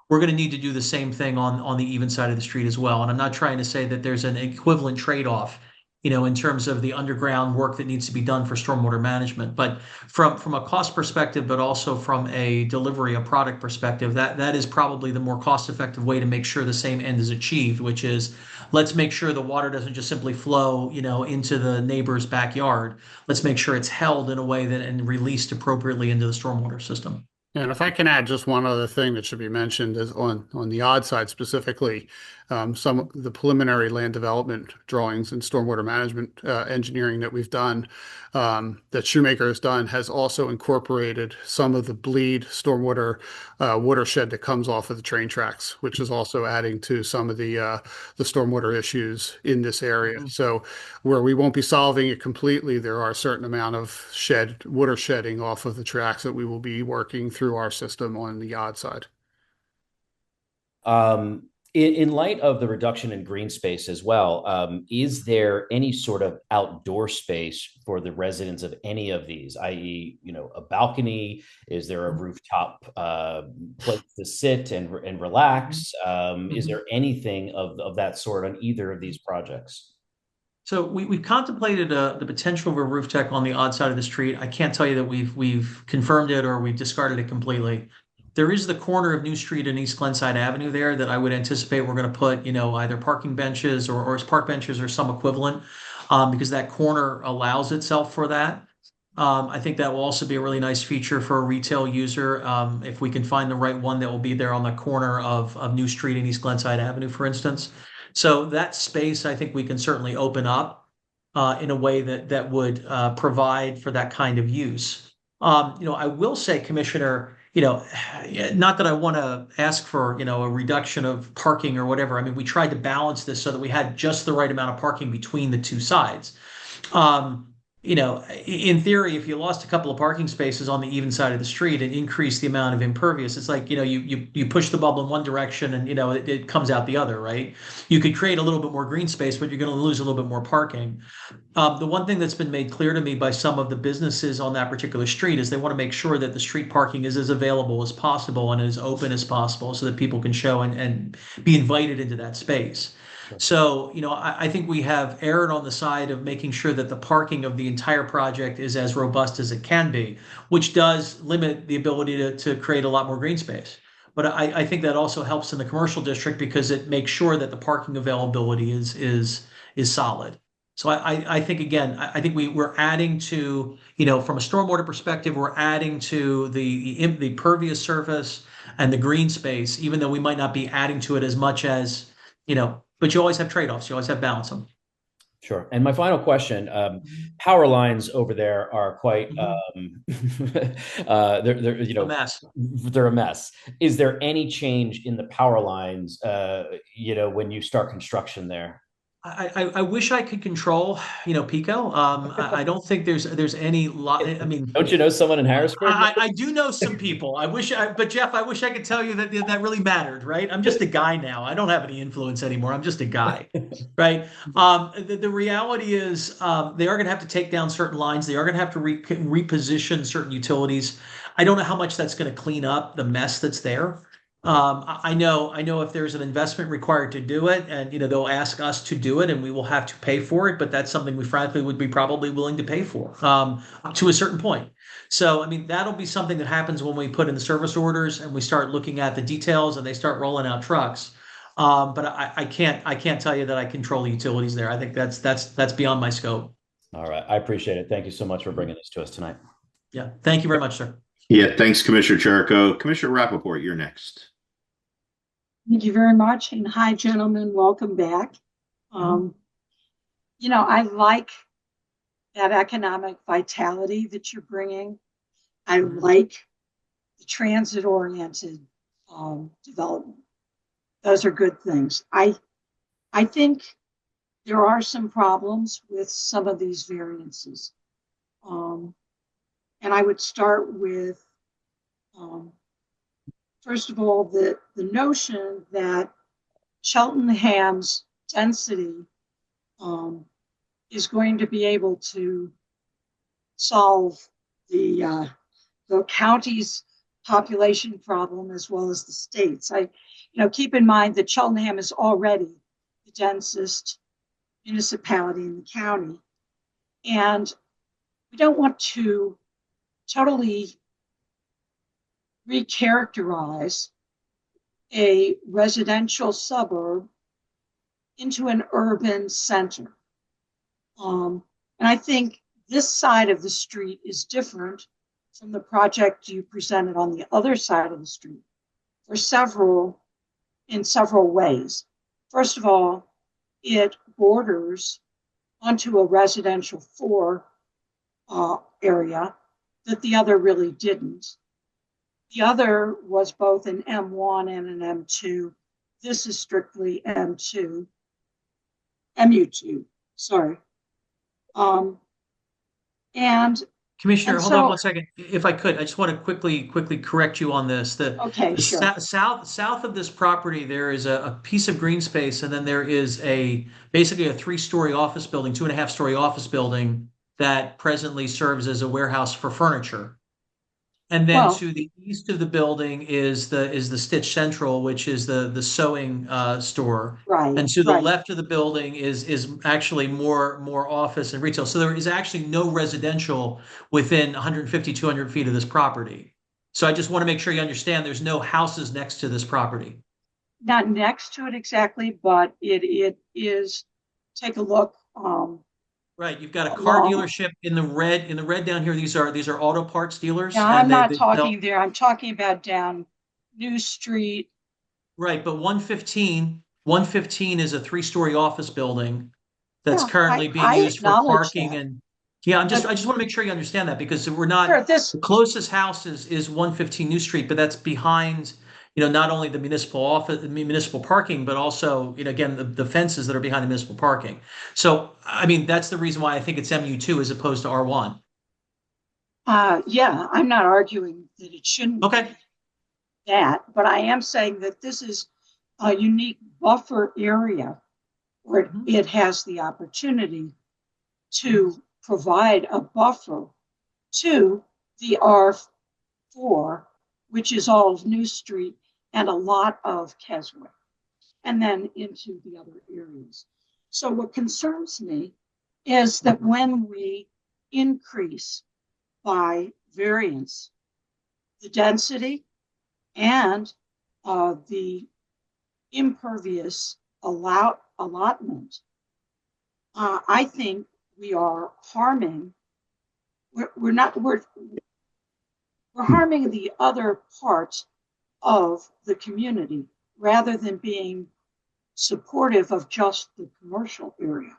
We're going to need to do the same thing on the even side of the street as well. And I'm not trying to say that there's an equivalent trade-off, in terms of the underground work that needs to be done for stormwater management. But from a cost perspective, but also from a delivery, a product perspective, that is probably the more cost-effective way to make sure the same end is achieved, which is, let's make sure the water doesn't just simply flow, into the neighbor's backyard. Let's make sure it's held in a way that and released appropriately into the stormwater system. And if I can add just one other thing that should be mentioned is on the odd side specifically, some of the preliminary land development drawings and stormwater management engineering that we've done, that Shoemaker has done, has also incorporated some of the bleed stormwater watershed that comes off of the train tracks, which is also adding to some of the stormwater issues in this area. So where we won't be solving it completely, there are a certain amount of water shedding off of the tracks that we will be working through our system on the odd side. In light of the reduction in green space as well, is there any sort of outdoor space for the residents of any of these, i.e., a balcony? Is there a rooftop place to sit and relax? Is there anything of that sort on either of these projects? So we've contemplated the potential of a roof deck on the odd side of the street. I can't tell you that we've confirmed it or we've discarded it completely. There is the corner of New Street and East Glenside Avenue there that I would anticipate we're going to put, either parking benches or as park benches or some equivalent, because that corner allows itself for that. I think that will also be a really nice feature for a retail user, if we can find the right one that will be there on the corner of New Street and East Glenside Avenue, for instance. So that space, I think we can certainly open up in a way that would provide for that kind of use. I will say, Commissioner, not that I want to ask for, a reduction of parking or whatever. I mean, we tried to balance this so that we had just the right amount of parking between the two sides. In theory, if you lost a couple of parking spaces on the even side of the street and increased the amount of impervious, it's like, you push the bubble in one direction and, it comes out the other, right? You could create a little bit more green space, but you're going to lose a little bit more parking. The one thing that's been made clear to me by some of the businesses on that particular street is they want to make sure that the street parking is as available as possible and as open as possible so that people can show and be invited into that space. So, I think we have erred on the side of making sure that the parking of the entire project is as robust as it can be, which does limit the ability to create a lot more green space. But I think that also helps in the commercial district because it makes sure that the parking availability is solid. So I think, again, I think we're adding to, from a stormwater perspective, we're adding to the pervious surface and the green space, even though we might not be adding to it as much as, but you always have trade-offs. You always have balance them. Sure. And my final question, power lines over there are quite, they're a mess. They're a mess. Is there any change in the power lines, when you start construction there? I wish I could control, Pico. I don't think there's any lot. I mean, don't you know someone in Harrisburg? I do know some people. But Jeff, I wish I could tell you that really mattered, right? I'm just a guy now. I don't have any influence anymore. I'm just a guy, right? The reality is they are going to have to take down certain lines. They are going to have to reposition certain utilities. I don't know how much that's going to clean up the mess that's there. I know if there's an investment required to do it and, they'll ask us to do it and we will have to pay for it, but that's something we frankly would be probably willing to pay for, to a certain point. So, I mean, that'll be something that happens when we put in the service orders and we start looking at the details and they start rolling out trucks. But I can't tell you that I control the utilities there. I think that's beyond my scope. All right. I appreciate it. Thank you so much for bringing this to us tonight. Yeah. Thank you very much, sir. Yeah, thanks, Commissioner Cherico. Commissioner Rappaport, you're next. Thank you very much. And hi, gentlemen. Welcome back. I like that economic vitality that you're bringing. I like the transit-oriented development. Those are good things. I think there are some problems with some of these variances. And I would start with, first of all, the notion that Cheltenham's density is going to be able to solve the county's population problem as well as the state's. Keep in mind that Cheltenham is already the densest municipality in the county, and we don't want to totally recharacterize a residential suburb into an urban center. And I think this side of the street is different from the project you presented on the other side of the street in several ways. First of all, it borders onto a residential 4 area that the other really didn't. The other was both an M1 and an M2. This is strictly MU2, sorry. Commissioner, hold on one second. If I could, I just want to quickly correct you on this. Sure. South of this property, there is a piece of green space, and then there is basically a 3-story office building, 2.5-story office building that presently serves as a warehouse for furniture. And then to the east of the building is the Stitch Central, which is the sewing store. Right. And to the left of the building is actually more office and retail. So there is actually no residential within 150, 200 feet of this property. So I just want to make sure you understand there's no houses next to this property. Not next to it exactly, but it is. Take a look. Right, you've got a car dealership in the red down here. These are auto parts dealers. Yeah, I'm not talking there. I'm talking about down New Street. Right, but 115 is a 3-story office building that's currently being used for parking and I just want to make sure you understand that, because we're not the closest house is 115 New Street, but that's behind not only the municipal parking, but also, again, the fences that are behind the municipal parking. So, that's the reason why I think it's MU2 as opposed to R1. Yeah, I'm not arguing that it shouldn't be that, but I am saying that this is a unique buffer area where it has the opportunity to provide a buffer to the R4, which is all of New Street and a lot of Keswick, and then into the other areas. So what concerns me is that when we increase by variance the density and the impervious allotment, I think we are harming. We're harming the other parts of the community rather than being supportive of just the commercial area.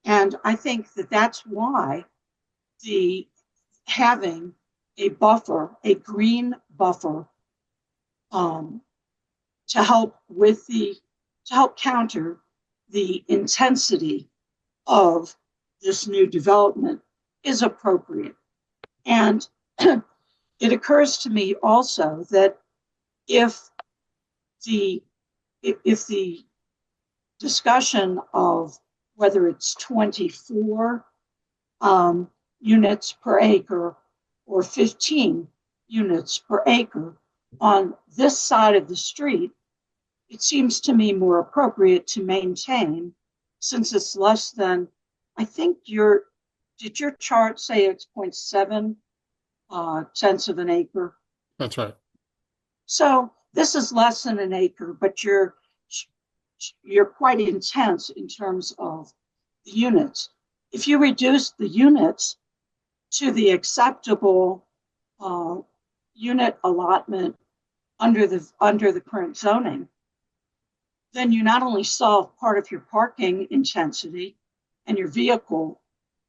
And I think that that's why having a buffer, a green buffer, to help counter the intensity of this new development is appropriate. And it occurs to me also that if the discussion of whether it's 24 units per acre or 15 units per acre on this side of the street, it seems to me more appropriate to maintain, since it's less than, I think did your chart say it's 0.7 tenths of an acre? That's right. So this is less than an acre, but you're quite intense in terms of the units. If you reduce the units to the acceptable unit allotment under the current zoning, then you not only solve part of your parking intensity and your vehicle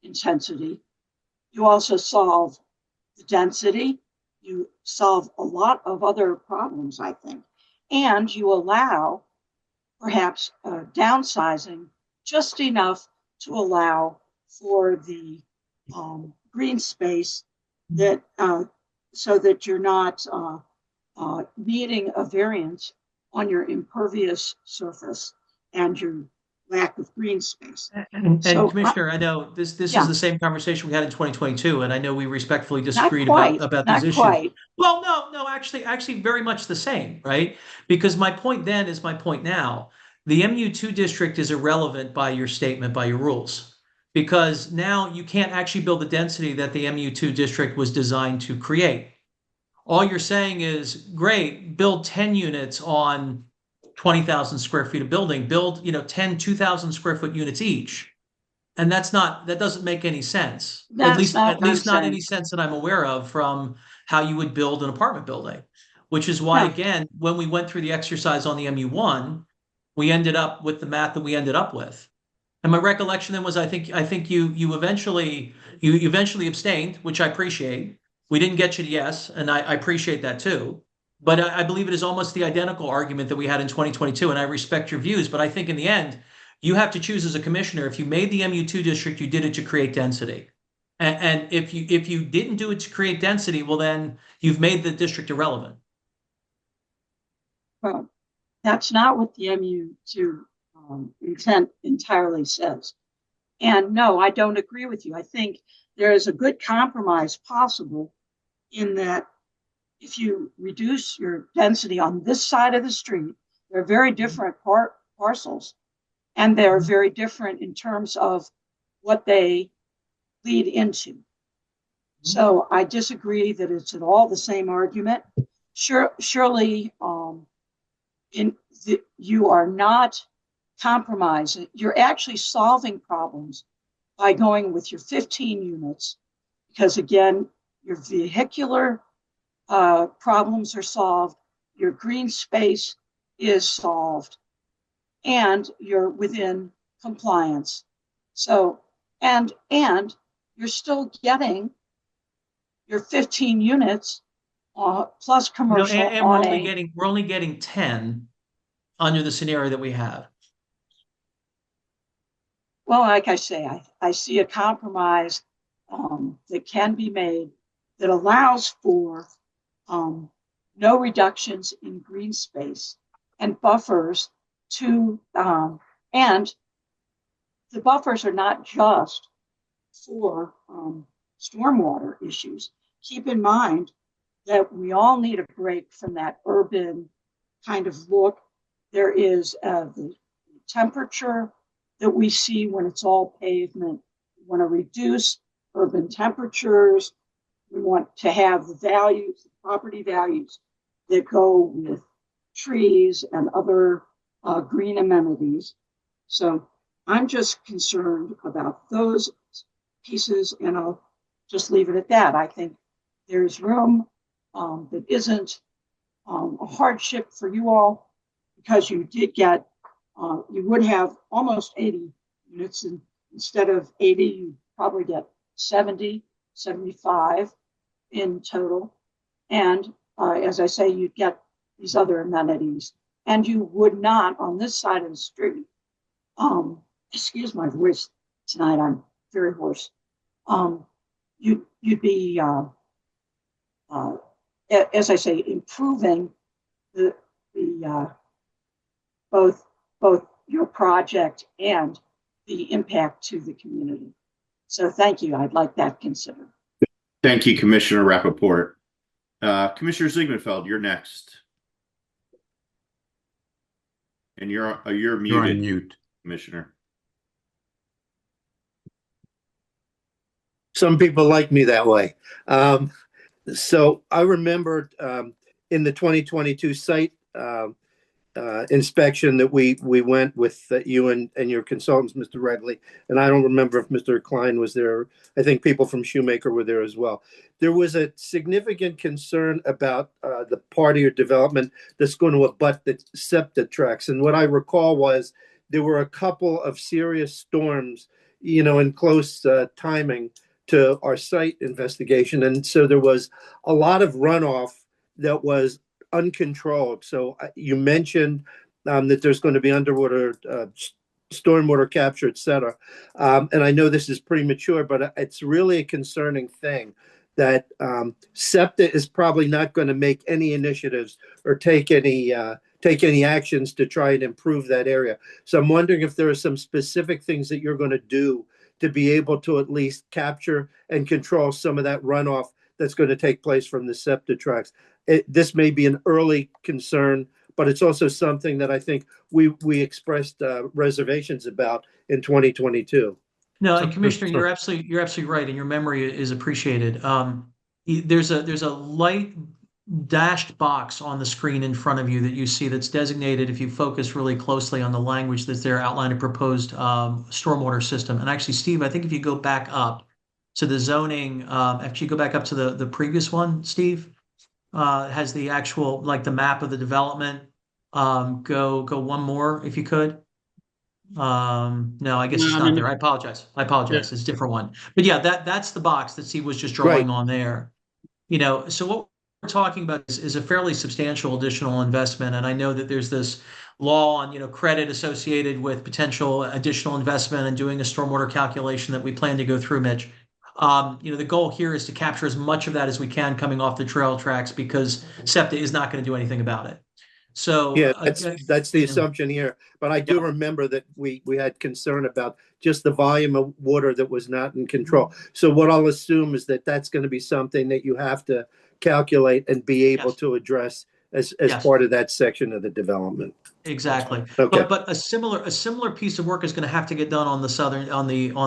intensity, you also solve the density, you solve a lot of other problems, I think, and you allow perhaps downsizing just enough to allow for the green space that so that you're not needing a variance on your impervious surface and your lack of green space. And So Commissioner, I know this Yeah. is the same conversation we had in 2022, and I know we respectfully not disagreed quite, about not these issues. quite. Well, no, actually very much the same, right? Because my point then is my point now. The MU2 district is irrelevant by your statement, by your rules, because now you can't actually build the density that the MU2 district was designed to create. All you're saying is, great, build 10 units on 20,000 square feet of building, build, 10 2,000 square foot units each. And that doesn't make any sense. That's not At what I'm least not saying. any sense that I'm aware of from how you would build an apartment building, which is why, No. again, when we went through the exercise on the MU1, we ended up with the math that we ended up with. And my recollection then was, I think you eventually abstained, which I appreciate. We didn't get you to yes, and I appreciate that too. But I believe it is almost the identical argument that we had in 2022, and I respect your views. But I think in the end, you have to choose as a commissioner. If you made the MU2 district, you did it to create density. And if you didn't do it to create density, well, then you've made the district irrelevant. Well, that's not what the MU2 intent entirely says. And no, I don't agree with you. I think there is a good compromise possible in that if you reduce your density on this side of the street, they're very different parcels, and they're very different in terms of what they lead into. So I disagree that it's at all the same argument. Surely, you are not compromising. You're actually solving problems by going with your 15 units, because again, your vehicular problems are solved, your green space is solved, and you're within compliance. So, and you're still getting your 15 units plus commercial And we're only getting 10 under the scenario that we have. Well, like I say, I see a compromise that can be made that allows for no reductions in green space and buffers to, and the buffers are not just for stormwater issues. Keep in mind that we all need a break from that urban kind of look. There is the temperature that we see when it's all pavement. We want to reduce urban temperatures. We want to have the values, the property values that go with trees and other green amenities. So I'm just concerned about those pieces, and I'll just leave it at that. I think there's room that isn't a hardship for you all, because you did get, you would have almost 80 units, and instead of 80, you probably get 70, 75 in total. And as I say, you'd get these other amenities, and you would not on this side of the street. Excuse my voice tonight, I'm very hoarse. You'd be, as I say, improving the both your project and the impact to the community. So thank you. I'd like that considered. Thank you, Commissioner Rappaport. Commissioner Ziegmanfeld, you're next. And you're muted, You're on mute. Commissioner. Some people like me that way. So I remember in the 2022 site inspection that we went with you and your consultants, Mr. Regley, and I don't remember if Mr. Klein was there. I think people from Shoemaker were there as well. There was a significant concern about the part of your development that's going to abut the septic tracks. And what I recall was there were a couple of serious storms, in close timing to our site investigation. And so there was a lot of runoff that was uncontrolled. So you mentioned that there's going to be underwater stormwater capture, et cetera. And I know this is premature, but it's really a concerning thing that SEPTA is probably not going to make any initiatives or take any actions to try and improve that area. So I'm wondering if there are some specific things that you're going to do to be able to at least capture and control some of that runoff that's going to take place from the SEPTA tracks. This may be an early concern, but it's also something that I think we expressed reservations about in 2022. No, and Commissioner, you're absolutely right, and your memory is appreciated. There's a light dashed box on the screen in front of you that you see that's designated, if you focus really closely on the language that's there, outline a proposed stormwater system. And actually, Steve, I think if you go back up to the zoning, actually go back up to the previous one, Steve, has the actual, like the map of the development. Go one more if you could. No, I guess it's not there. I apologize. Yeah. It's a different one. But yeah, that's the box that Steve was just drawing on there. So what we're talking about is a fairly substantial additional investment. And I know that there's this law on, credit associated with potential additional investment and doing a stormwater calculation that we plan to go through, Mitch. The goal here is to capture as much of that as we can coming off the trail tracks because SEPTA is not going to do anything about it. So yeah, that's the assumption here. But I do remember that we had concern about just the volume of water that was not in control. So what I'll assume is that that's going to be something that you have to calculate and be able to address as part of that section of the development. Exactly. Okay. But a similar piece of work is going to have to get done on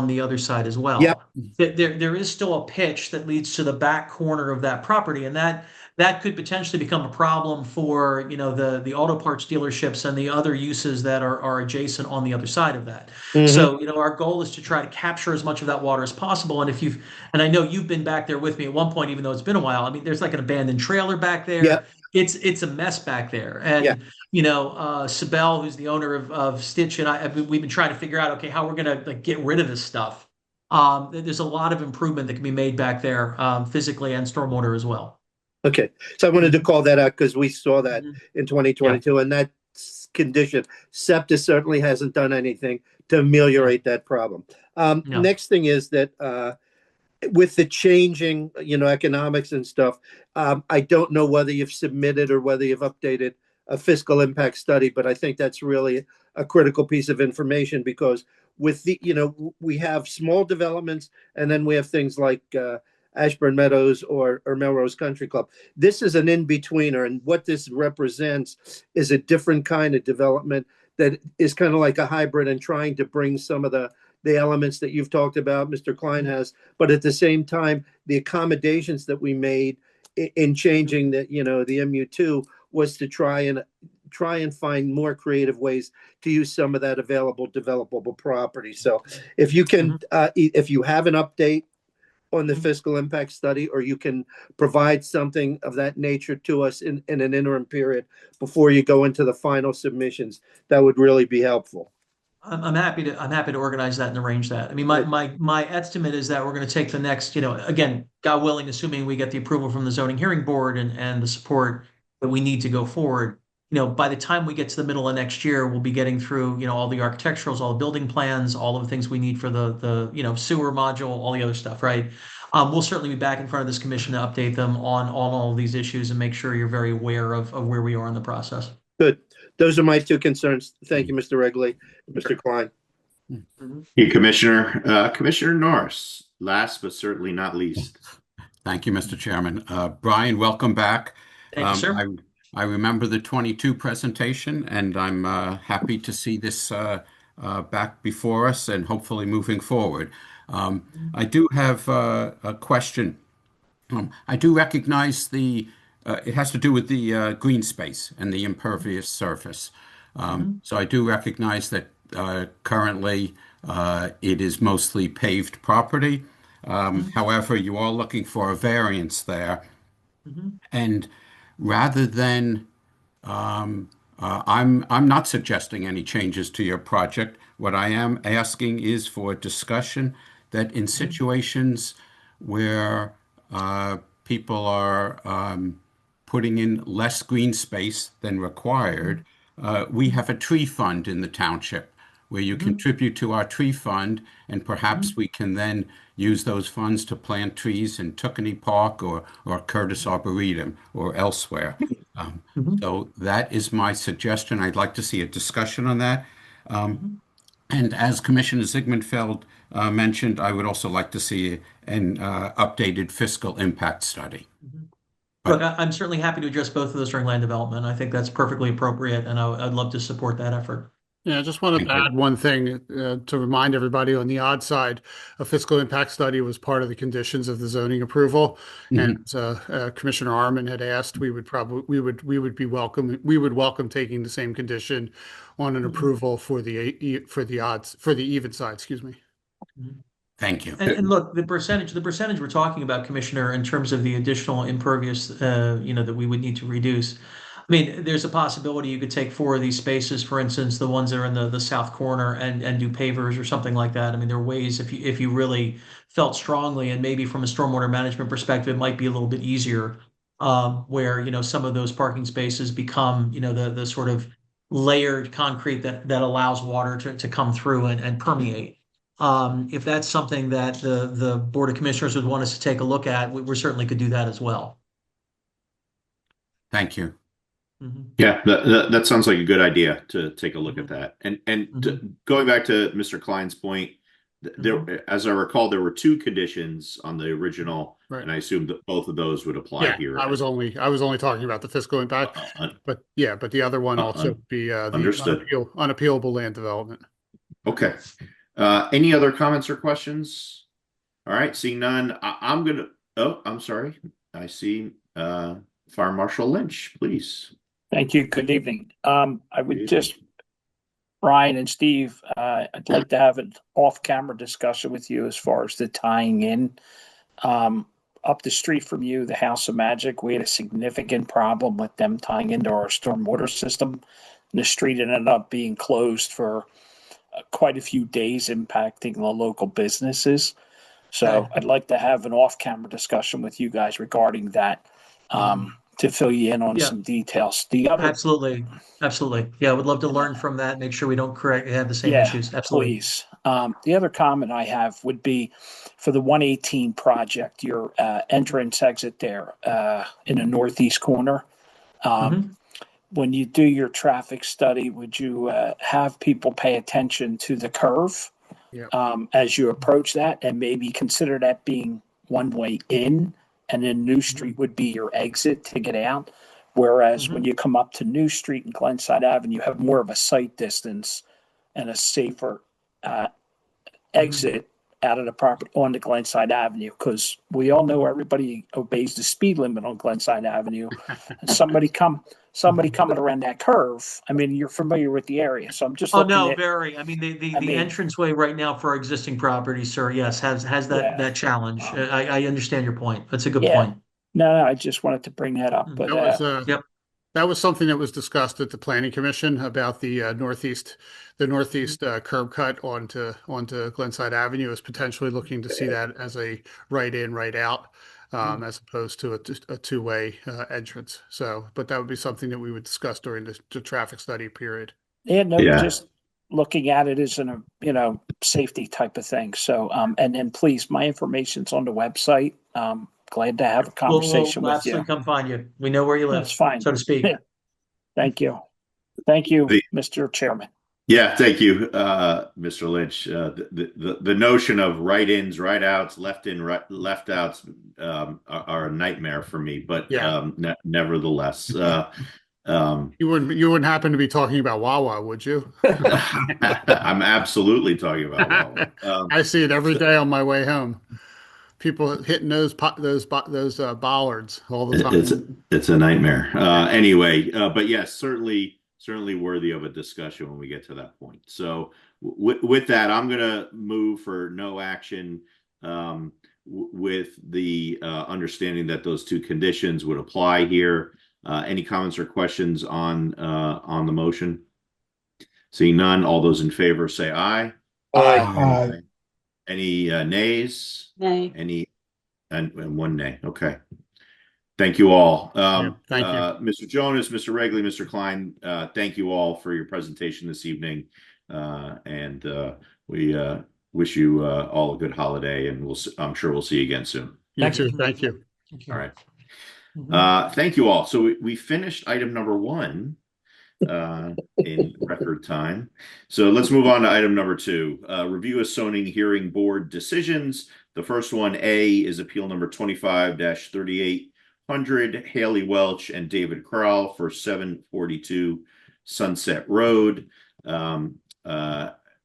the other side as well. Yep. There is still a pitch that leads to the back corner of that property, and that could potentially become a problem for the auto parts dealerships and the other uses that are adjacent on the other side of that. Mm-hmm. So our goal is to try to capture as much of that water as possible. And I know you've been back there with me at one point, even though it's been a while. I mean, there's like an abandoned trailer back there. Yep. It's a mess back there. And Sibel, who's the owner of Stitch, and we've been trying to figure out, okay, how we're going to get rid of this stuff. There's a lot of improvement that can be made back there, physically and stormwater as well. Okay. So I wanted to call that out because we saw that in 2022, and that condition, SEPTA certainly hasn't done anything to ameliorate that problem. Next thing is that with the changing, economics and stuff, I don't know whether you've submitted or whether you've updated a fiscal impact study, but I think that's really a critical piece of information because with the, we have small developments and then we have things like Ashburn Meadows or Melrose Country Club. This is an in-betweener, and what this represents is a different kind of development that is kind of like a hybrid and trying to bring some of the elements that you've talked about, Mr. Klein has, but at the same time, the accommodations that we made in changing the MU2 was to try and find more creative ways to use some of that available developable property. So if you can, if you have an update on the fiscal impact study, or you can provide something of that nature to us in an interim period before you go into the final submissions, that would really be helpful. I'm happy to organize that and arrange that. I mean, my estimate is that we're going to take the next, again, God willing, assuming we get the approval from the zoning hearing board and the support that we need to go forward. By the time we get to the middle of next year, we'll be getting through, all the architecturals, all the building plans, all of the things we need for the sewer module, all the other stuff, right? We'll certainly be back in front of this commission to update them on all of these issues and make sure you're very aware of where we are in the process. Good. Those are my two concerns. Thank you, Mr. Regley, Mr. Klein. Hey, Commissioner Norris, last but certainly not least. Thank you, Mr. Chairman. Brian, welcome back. Thank you, sir. I remember the 22 presentation, and I'm happy to see this back before us and hopefully moving forward. I do have a question. I do recognize the it has to do with the green space and the impervious surface. So I do recognize that currently it is mostly paved property. However, you are looking for a variance there. And rather than, I'm not suggesting any changes to your project. What I am asking is for discussion that in situations where people are putting in less green space than required, we have a tree fund in the township where you contribute to our tree fund, and perhaps we can then use those funds to plant trees in Tookenny Park or Curtis Arboretum or elsewhere. So that is my suggestion. I'd like to see a discussion on that. And as Commissioner Ziegmanfeld mentioned, I would also like to see an updated fiscal impact study. Look, I'm certainly happy to address both of those during land development. I think that's perfectly appropriate, and I'd love to support that effort. Yeah, I just wanted to add one thing to remind everybody on the odd side, a fiscal impact study was part of the conditions of the zoning approval. And Commissioner Arman had asked, we would welcome taking the same condition on an approval for the even side, excuse me. Thank you. And look, the percentage we're talking about, Commissioner, in terms of the additional impervious, that we would need to reduce. I mean, there's a possibility you could take 4 of these spaces, for instance, the ones that are in the south corner, and do pavers or something like that. I mean, there are ways if you really felt strongly, and maybe from a stormwater management perspective, it might be a little bit easier, where some of those parking spaces become the sort of layered concrete that allows water to come through and permeate. If that's something that the Board of Commissioners would want us to take a look at, we certainly could do that as well. Thank you. Yeah, that sounds like a good idea to take a look at that. And going back to Mr. Klein's point, there, as I recall, there were 2 conditions on the original, and I assume that both of those would apply here. I was only talking about the fiscal impact, but the other one also would be the unappealable land development. Okay. Any other comments or questions? All right, seeing none, I'm sorry. I see Fire Marshal Lynch, please. Thank you. Good evening. I would just, Brian and Steve, I'd like to have an off-camera discussion with you as far as the tying in. Up the street from you, the House of Magic, we had a significant problem with them tying into our stormwater system. And the street ended up being closed for quite a few days, impacting the local businesses. So I'd like to have an off-camera discussion with you guys regarding that. To fill you in on some details. Absolutely. Yeah, I would love to learn from that. Make sure we don't have the same issues. Absolutely. Please. The other comment I have would be for the 118 project, your entrance exit there in the northeast corner. When you do your traffic study, would you have people pay attention to the curve as you approach that, and maybe consider that being one way in? And then New Street would be your exit to get out. Whereas when you come up to New Street and Glenside Avenue, you have more of a sight distance and a safer exit out of the property onto Glenside Avenue. Because we all know everybody obeys the speed limit on Glenside Avenue. And somebody coming around that curve. I mean, you're familiar with the area, so I'm just. Very. I mean, the entranceway right now for our existing property, sir, yes, has that challenge. I understand your point. That's a good point. No, I just wanted to bring that up. But that was something that was discussed at the Planning Commission about the northeast curb cut onto Glenside Avenue, is potentially looking to see that as a right in, right out. As opposed to a two-way entrance. So, but that would be something that we would discuss during the traffic study period. Just looking at it as a safety type of thing. So, and then please, my information's on the website. Glad to have a conversation we'll with you. Absolutely come find you. We know where you live. That's fine, so to speak. Thank you, Mr. Chairman. Yeah, thank you, Mr. Lynch. The notion of right-ins, right-outs, left-in, left-outs are a nightmare for me. But nevertheless, you wouldn't happen to be talking about Wawa, would you? I'm absolutely talking about Wawa. I see it every day on my way home. people hitting those bollards all the time. It's a nightmare. Anyway, but yes, certainly worthy of a discussion when we get to that point. So with that, I'm going to move for no action, with the understanding that those two conditions would apply here. Any comments or questions on the motion? Seeing none, all those in favor say aye. Aye. Any nays? Nay. Any and one nay. Okay. Thank you all. Thank you. Mr. Jonas, Mr. Regley, Mr. Klein, thank you all for your presentation this evening. And we wish you all a good holiday, and I'm sure we'll see you again soon. You too. Thank you. All right. Thank you all. So we finished item number 1 in record time. So let's move on to item number 2. Review of zoning hearing board decisions. The first one, A, is appeal number 25-3800, Haley Welch and David Crowell for 742 Sunset Road.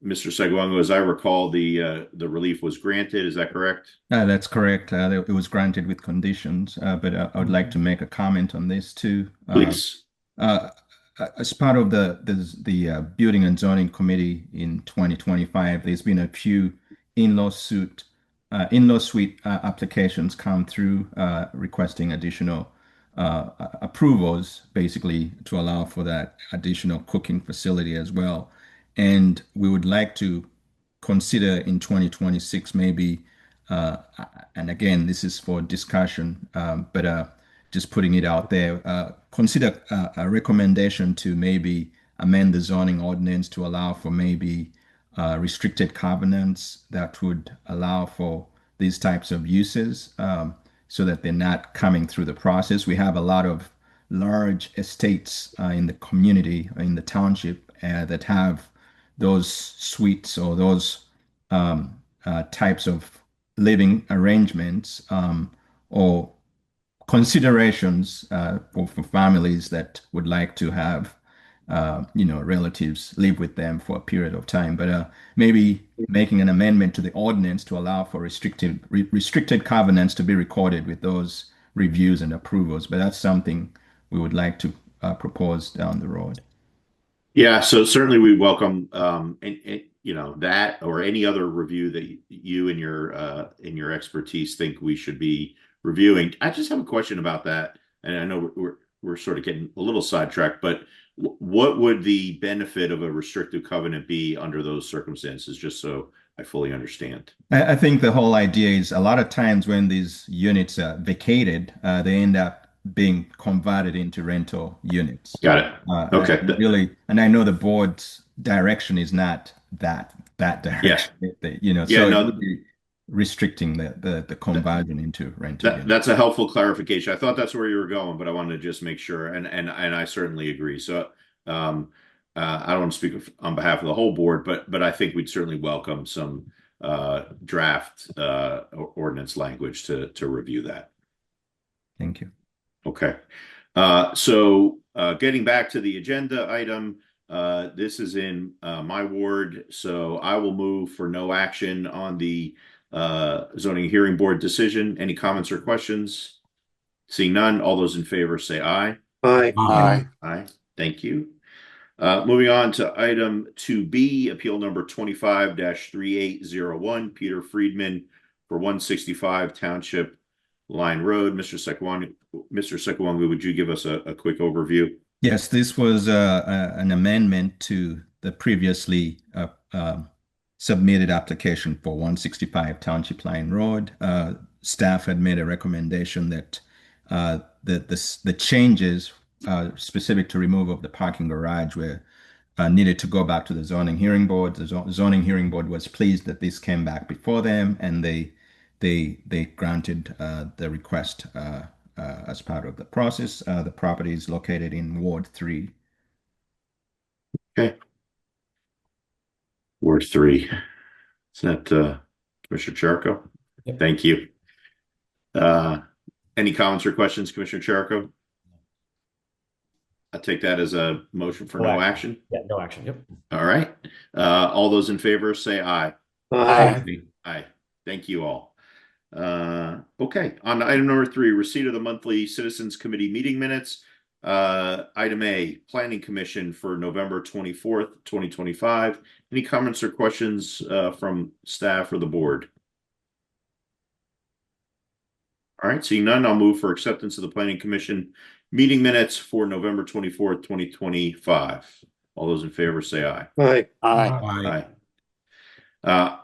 Mr. Seguango, as I recall, the relief was granted. Is that correct? That's correct. It was granted with conditions, but I would like to make a comment on this too. Please. As part of the Building and Zoning Committee in 2025, there's been a few in-law suite applications come through requesting additional approvals, basically to allow for that additional cooking facility as well. And we would like to consider in 2026 maybe, and again, this is for discussion, but just putting it out there, consider a recommendation to maybe amend the zoning ordinance to allow for maybe restricted covenants that would allow for these types of uses, so that they're not coming through the process. We have a lot of large estates in the community, in the township, that have those suites or those types of living arrangements, or considerations for families that would like to have relatives live with them for a period of time, but maybe making an amendment to the ordinance to allow for restricted covenants to be recorded with those reviews and approvals. But that's something we would like to propose down the road. Yeah, so certainly we welcome that or any other review that you and your expertise think we should be reviewing. I just have a question about that, and I know we're sort of getting a little sidetracked, but what would the benefit of a restrictive covenant be under those circumstances, just so I fully understand? I think the whole idea is a lot of times when these units are vacated, they end up being converted into rental units. Got it. Okay. And I know the board's direction is not that direction. Yeah. It would be restricting the conversion into rental units. That's a helpful clarification. I thought that's where you were going, but I wanted to just make sure, and I certainly agree. So I don't want to speak on behalf of the whole board, but I think we'd certainly welcome some draft ordinance language to review that. Thank you. Okay. So getting back to the agenda item, this is in my ward, so I will move for no action on the zoning hearing board decision. Any comments or questions? Seeing none, all those in favor say aye. Aye. Aye. Aye. Thank you. Moving on to item 2B, appeal number 25-3801, Peter Friedman for 165 Township Line Road. Mr. Sekwangwu, would you give us a quick overview? Yes, this was an amendment to the previously submitted application for 165 Township Line Road. Staff had made a recommendation that the changes specific to removal of the parking garage were needed to go back to the zoning hearing board. The zoning hearing board was pleased that this came back before them, and they granted the request as part of the process. The property is located in Ward 3. Okay. Ward 3. Is that Commissioner Cherico? Yep. Thank you. Any comments or questions, Commissioner Cherico? I take that as a motion for no action. Yeah, no action. Yep. All right. All those in favor say aye. Aye. Aye. Thank you all. Okay, on to item number 3, receipt of the monthly Citizens Committee meeting minutes. Item A, Planning Commission for November 24th, 2025. Any comments or questions from staff or the board? All right, seeing none, I'll move for acceptance of the Planning Commission meeting minutes for November 24th, 2025. All those in favor say aye. Aye. Aye.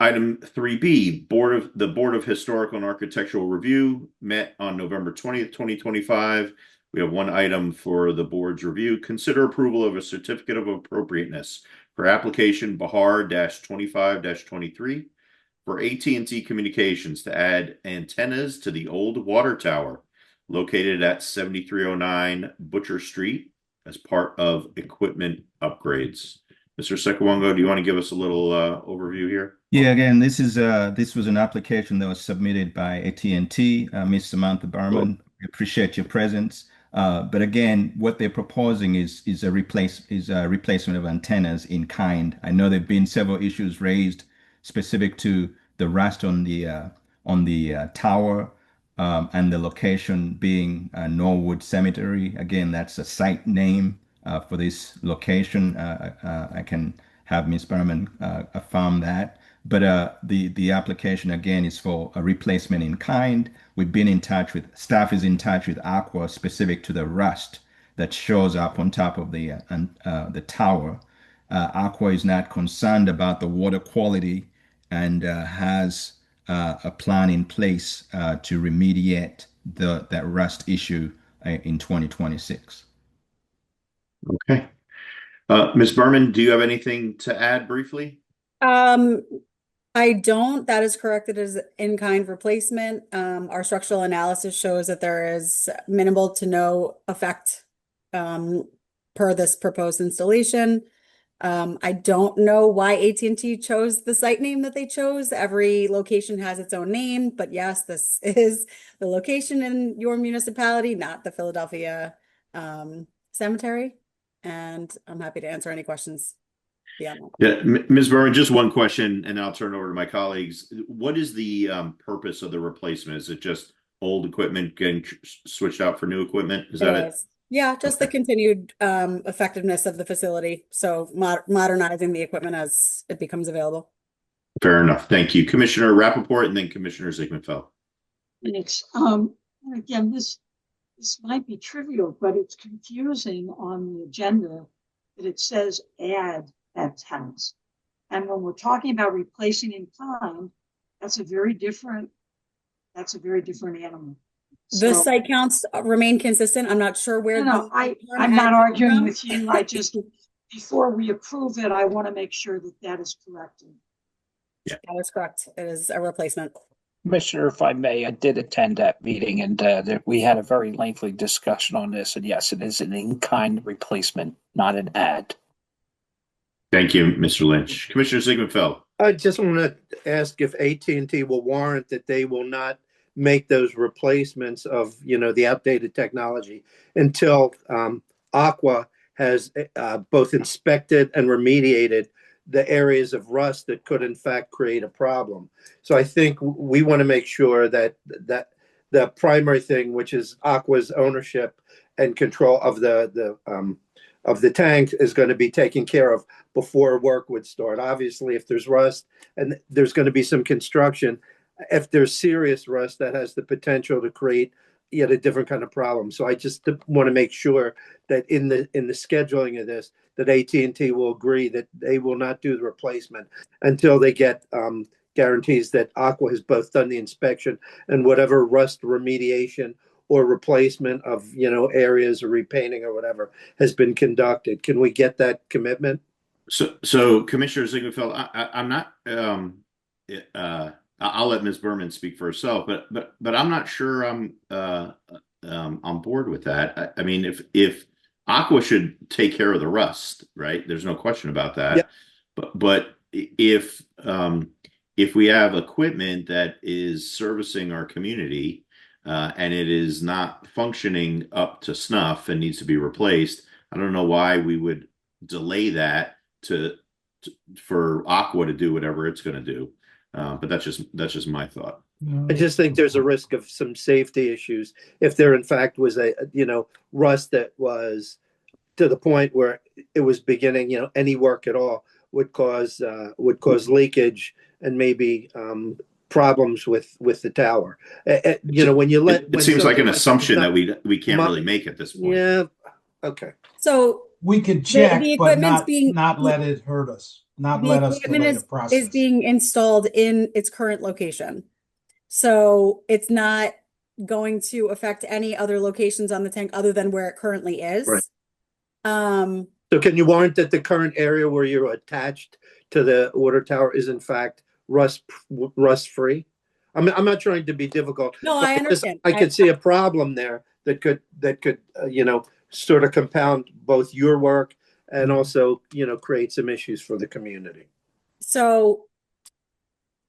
Item 3B, the Board of Historical and Architectural Review met on November 20th, 2025. We have one item for the board's review. Consider approval of a certificate of appropriateness for application Bahar-25-23 for AT&T Communications to add antennas to the old water tower located at 7309 Butcher Street as part of equipment upgrades. Mr. Sekwongo, do you want to give us a little overview here? Yeah, again, this was an application that was submitted by AT&T, Ms. Samantha Berman. We appreciate your presence. But again, what they're proposing is a replacement of antennas in kind. I know there've been several issues raised specific to the rust on the tower, and the location being Norwood Cemetery. Again, that's a site name for this location. I can have Ms. Berman affirm that. But the application again is for a replacement in kind. We've been in touch with staff is in touch with Aqua specific to the rust that shows up on top of the tower. Aqua is not concerned about the water quality and has a plan in place to remediate that rust issue in 2026. Okay. Ms. Berman, do you have anything to add briefly? I don't. That is correct. It is in-kind replacement. Our structural analysis shows that there is minimal to no effect per this proposed installation. I don't know why AT&T chose the site name that they chose. Every location has its own name, but yes, this is the location in your municipality, not the Philadelphia cemetery. And I'm happy to answer any questions. Yeah, Ms. Berman, just one question, and I'll turn it over to my colleagues. What is the purpose of the replacement? Is it just old equipment getting switched out for new equipment? Is that it? Yeah, just the continued effectiveness of the facility. So modernizing the equipment as it becomes available. Fair enough. Thank you. Commissioner Rappaport and then Commissioner Ziegman-Feld. It's again, this might be trivial, but it's confusing on the agenda that it says add antennas. And when we're talking about replacing in kind, that's a very different animal. The site counts remain consistent. I'm not sure where. No, I'm not arguing with you. I just, before we approve it, I want to make sure that that is corrected. Yeah, that is correct. It is a replacement. Commissioner, if I may, I did attend that meeting and we had a very lengthy discussion on this. And yes, it is an in-kind replacement, not an add. Thank you, Mr. Lynch. Commissioner Ziegman-Feld. I just want to ask if AT&T will warrant that they will not make those replacements of, the outdated technology until Aqua has both inspected and remediated the areas of rust that could in fact create a problem. So I think we want to make sure that the primary thing, which is Aqua's ownership and control of the tank, is going to be taken care of before work would start. Obviously, if there's rust and there's going to be some construction, if there's serious rust, that has the potential to create yet a different kind of problem. So I just want to make sure that in the scheduling of this, that AT&T will agree that they will not do the replacement until they get guarantees that Aqua has both done the inspection and whatever rust remediation or replacement of areas or repainting or whatever has been conducted. Can we get that commitment? So Commissioner Ziegman-Feld, I'm not. I'll let Ms. Berman speak for herself, but I'm not sure I'm on board with that. I mean, if Aqua should take care of the rust, right? There's no question about that. Yeah. But if we have equipment that is servicing our community and it is not functioning up to snuff and needs to be replaced, I don't know why we would delay that for Aqua to do whatever it's going to do. But that's just my thought. I just think there's a risk of some safety issues if there in fact was a, rust that was to the point where it was beginning, any work at all would cause leakage and maybe problems with the tower. When you let It seems like an assumption that we can't really make at this point. Yeah. Okay. So We could check, the but equipment's not let it hurt us, not the let us equipment delay the is process. being installed in its current location. So it's not going to affect any other locations on the tank other than where it currently is. Right. So can you warrant that the current area where you're attached to the water tower is in fact rust free? I'm not trying to be difficult. No, I understand. I could see a problem there that could sort of compound both your work and also create some issues for the community. So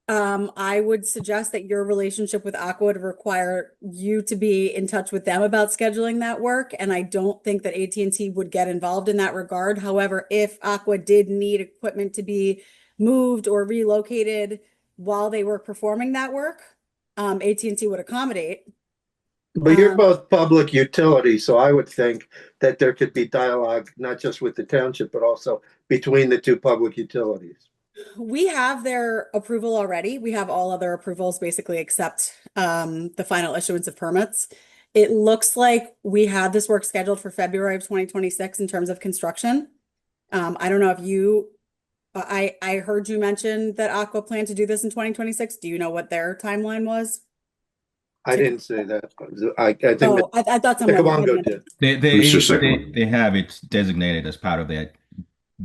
I would suggest that your relationship with Aqua would require you to be in touch with them about scheduling that work. And I don't think that AT&T would get involved in that regard. However, if Aqua did need equipment to be moved or relocated while they were performing that work, AT&T would accommodate. But you're both public utilities, so I would think that there could be dialogue, not just with the township, but also between the two public utilities. We have their approval already. We have all other approvals basically except the final issuance of permits. It looks like we have this work scheduled for February of 2026 in terms of construction. I don't know if you, I heard you mention that Aqua planned to do this in 2026. Do you know what their timeline was? I didn't say that. I think I thought someone did. They have it designated as part of their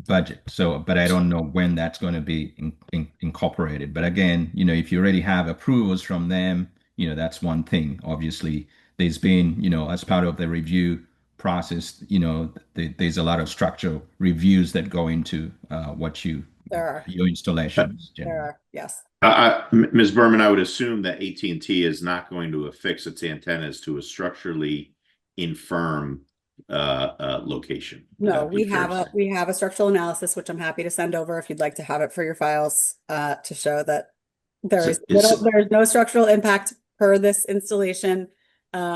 budget. So, but I don't know when that's going to be incorporated. But again, if you already have approvals from them, that's one thing. Obviously, there's been, as part of the review process, there's a lot of structural reviews that go into your installations. There are, yes. Ms. Berman, I would assume that AT&T is not going to affix its antennas to a structurally infirm location. No, we have a structural analysis, which I'm happy to send over if you'd like to have it for your files to show that there's no structural impact per this installation.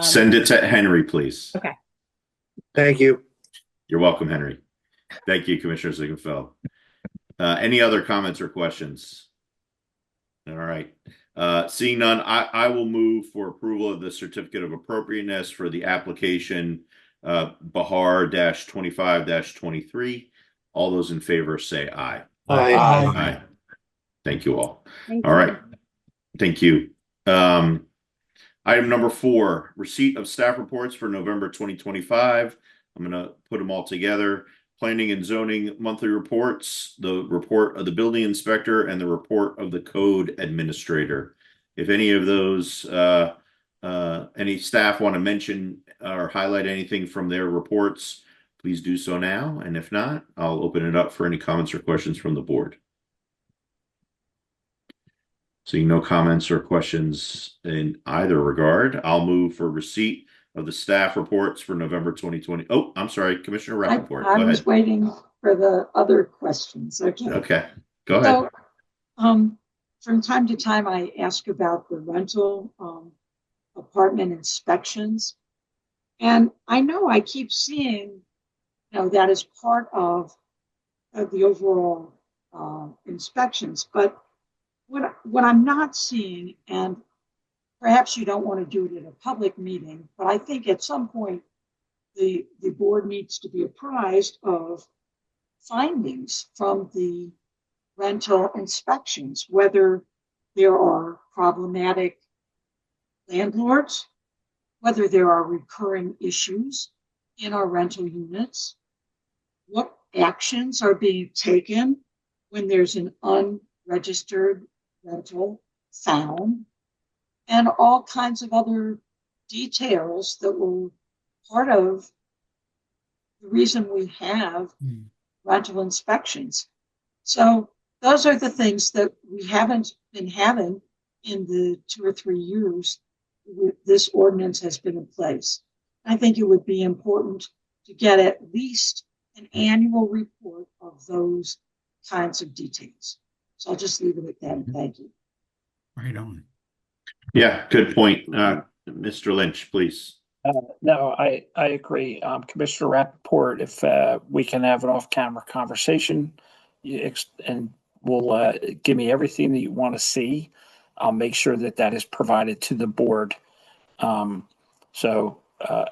Send it to Henry, please. Okay. Thank you. You're welcome, Henry. Thank you, Commissioner Ziegenfeld. Any other comments or questions? All right. Seeing none, I will move for approval of the certificate of appropriateness for the application Bahar-25-23. All those in favor say aye. Aye. Aye. Thank you all. All right. Thank you. Item number 4, receipt of staff reports for November 2025. I'm going to put them all together. Planning and zoning monthly reports, the report of the building inspector, and the report of the code administrator. If any of those, any staff want to mention or highlight anything from their reports, please do so now. And if not, I'll open it up for any comments or questions from the board. Seeing no comments or questions in either regard, I'll move for receipt of the staff reports for November 2020. Oh, I'm sorry, Commissioner Rappaport. I was waiting for the other questions. Okay, go ahead. So, from time to time, I ask about the rental apartment inspections. And I know I keep seeing, that as part of the overall inspections, but what I'm not seeing, and perhaps you don't want to do it at a public meeting, but I think at some point the board needs to be apprised of findings from the rental inspections, whether there are problematic landlords, whether there are recurring issues in our rental units, what actions are being taken when there's an unregistered rental found, and all kinds of other details that were part of the reason we have rental inspections. So those are the things that we haven't been having in the 2 or 3 years this ordinance has been in place. I think it would be important to get at least an annual report of those kinds of details. So I'll just leave it at that. Thank you. Right on. Yeah, good point. Mr. Lynch, please. No, I agree. Commissioner Rappaport, if we can have an off-camera conversation, and will give me everything that you want to see, I'll make sure that that is provided to the board. So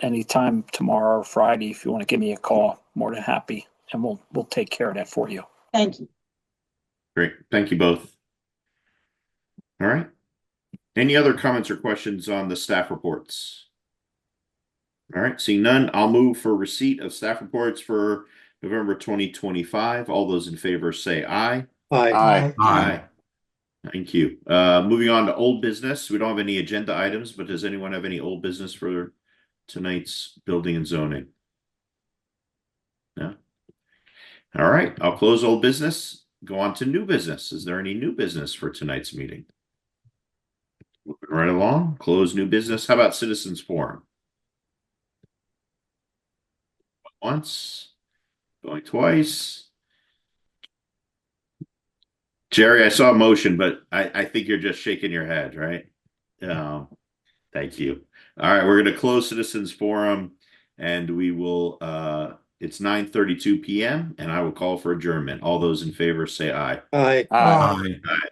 anytime tomorrow or Friday, if you want to give me a call, more than happy, and we'll take care of that for you. Thank you. Great. Thank you both. All right. Any other comments or questions on the staff reports? All right. Seeing none, I'll move for receipt of staff reports for November 2025. All those in favor say aye. Aye. Aye. Thank you. Moving on to old business. We don't have any agenda items, but does anyone have any old business for tonight's building and zoning? No. All right. I'll close old business. Go on to new business. Is there any new business for tonight's meeting? Moving right along. Close new business. How about citizens forum? Once, going twice. Jerry, I saw a motion, but I think you're just shaking your head, right? Thank you. All right, we're going to close citizens forum, and we will. It's 9:32 p.m. and I will call for adjournment. All those in favor say aye. Aye. Aye. Aye.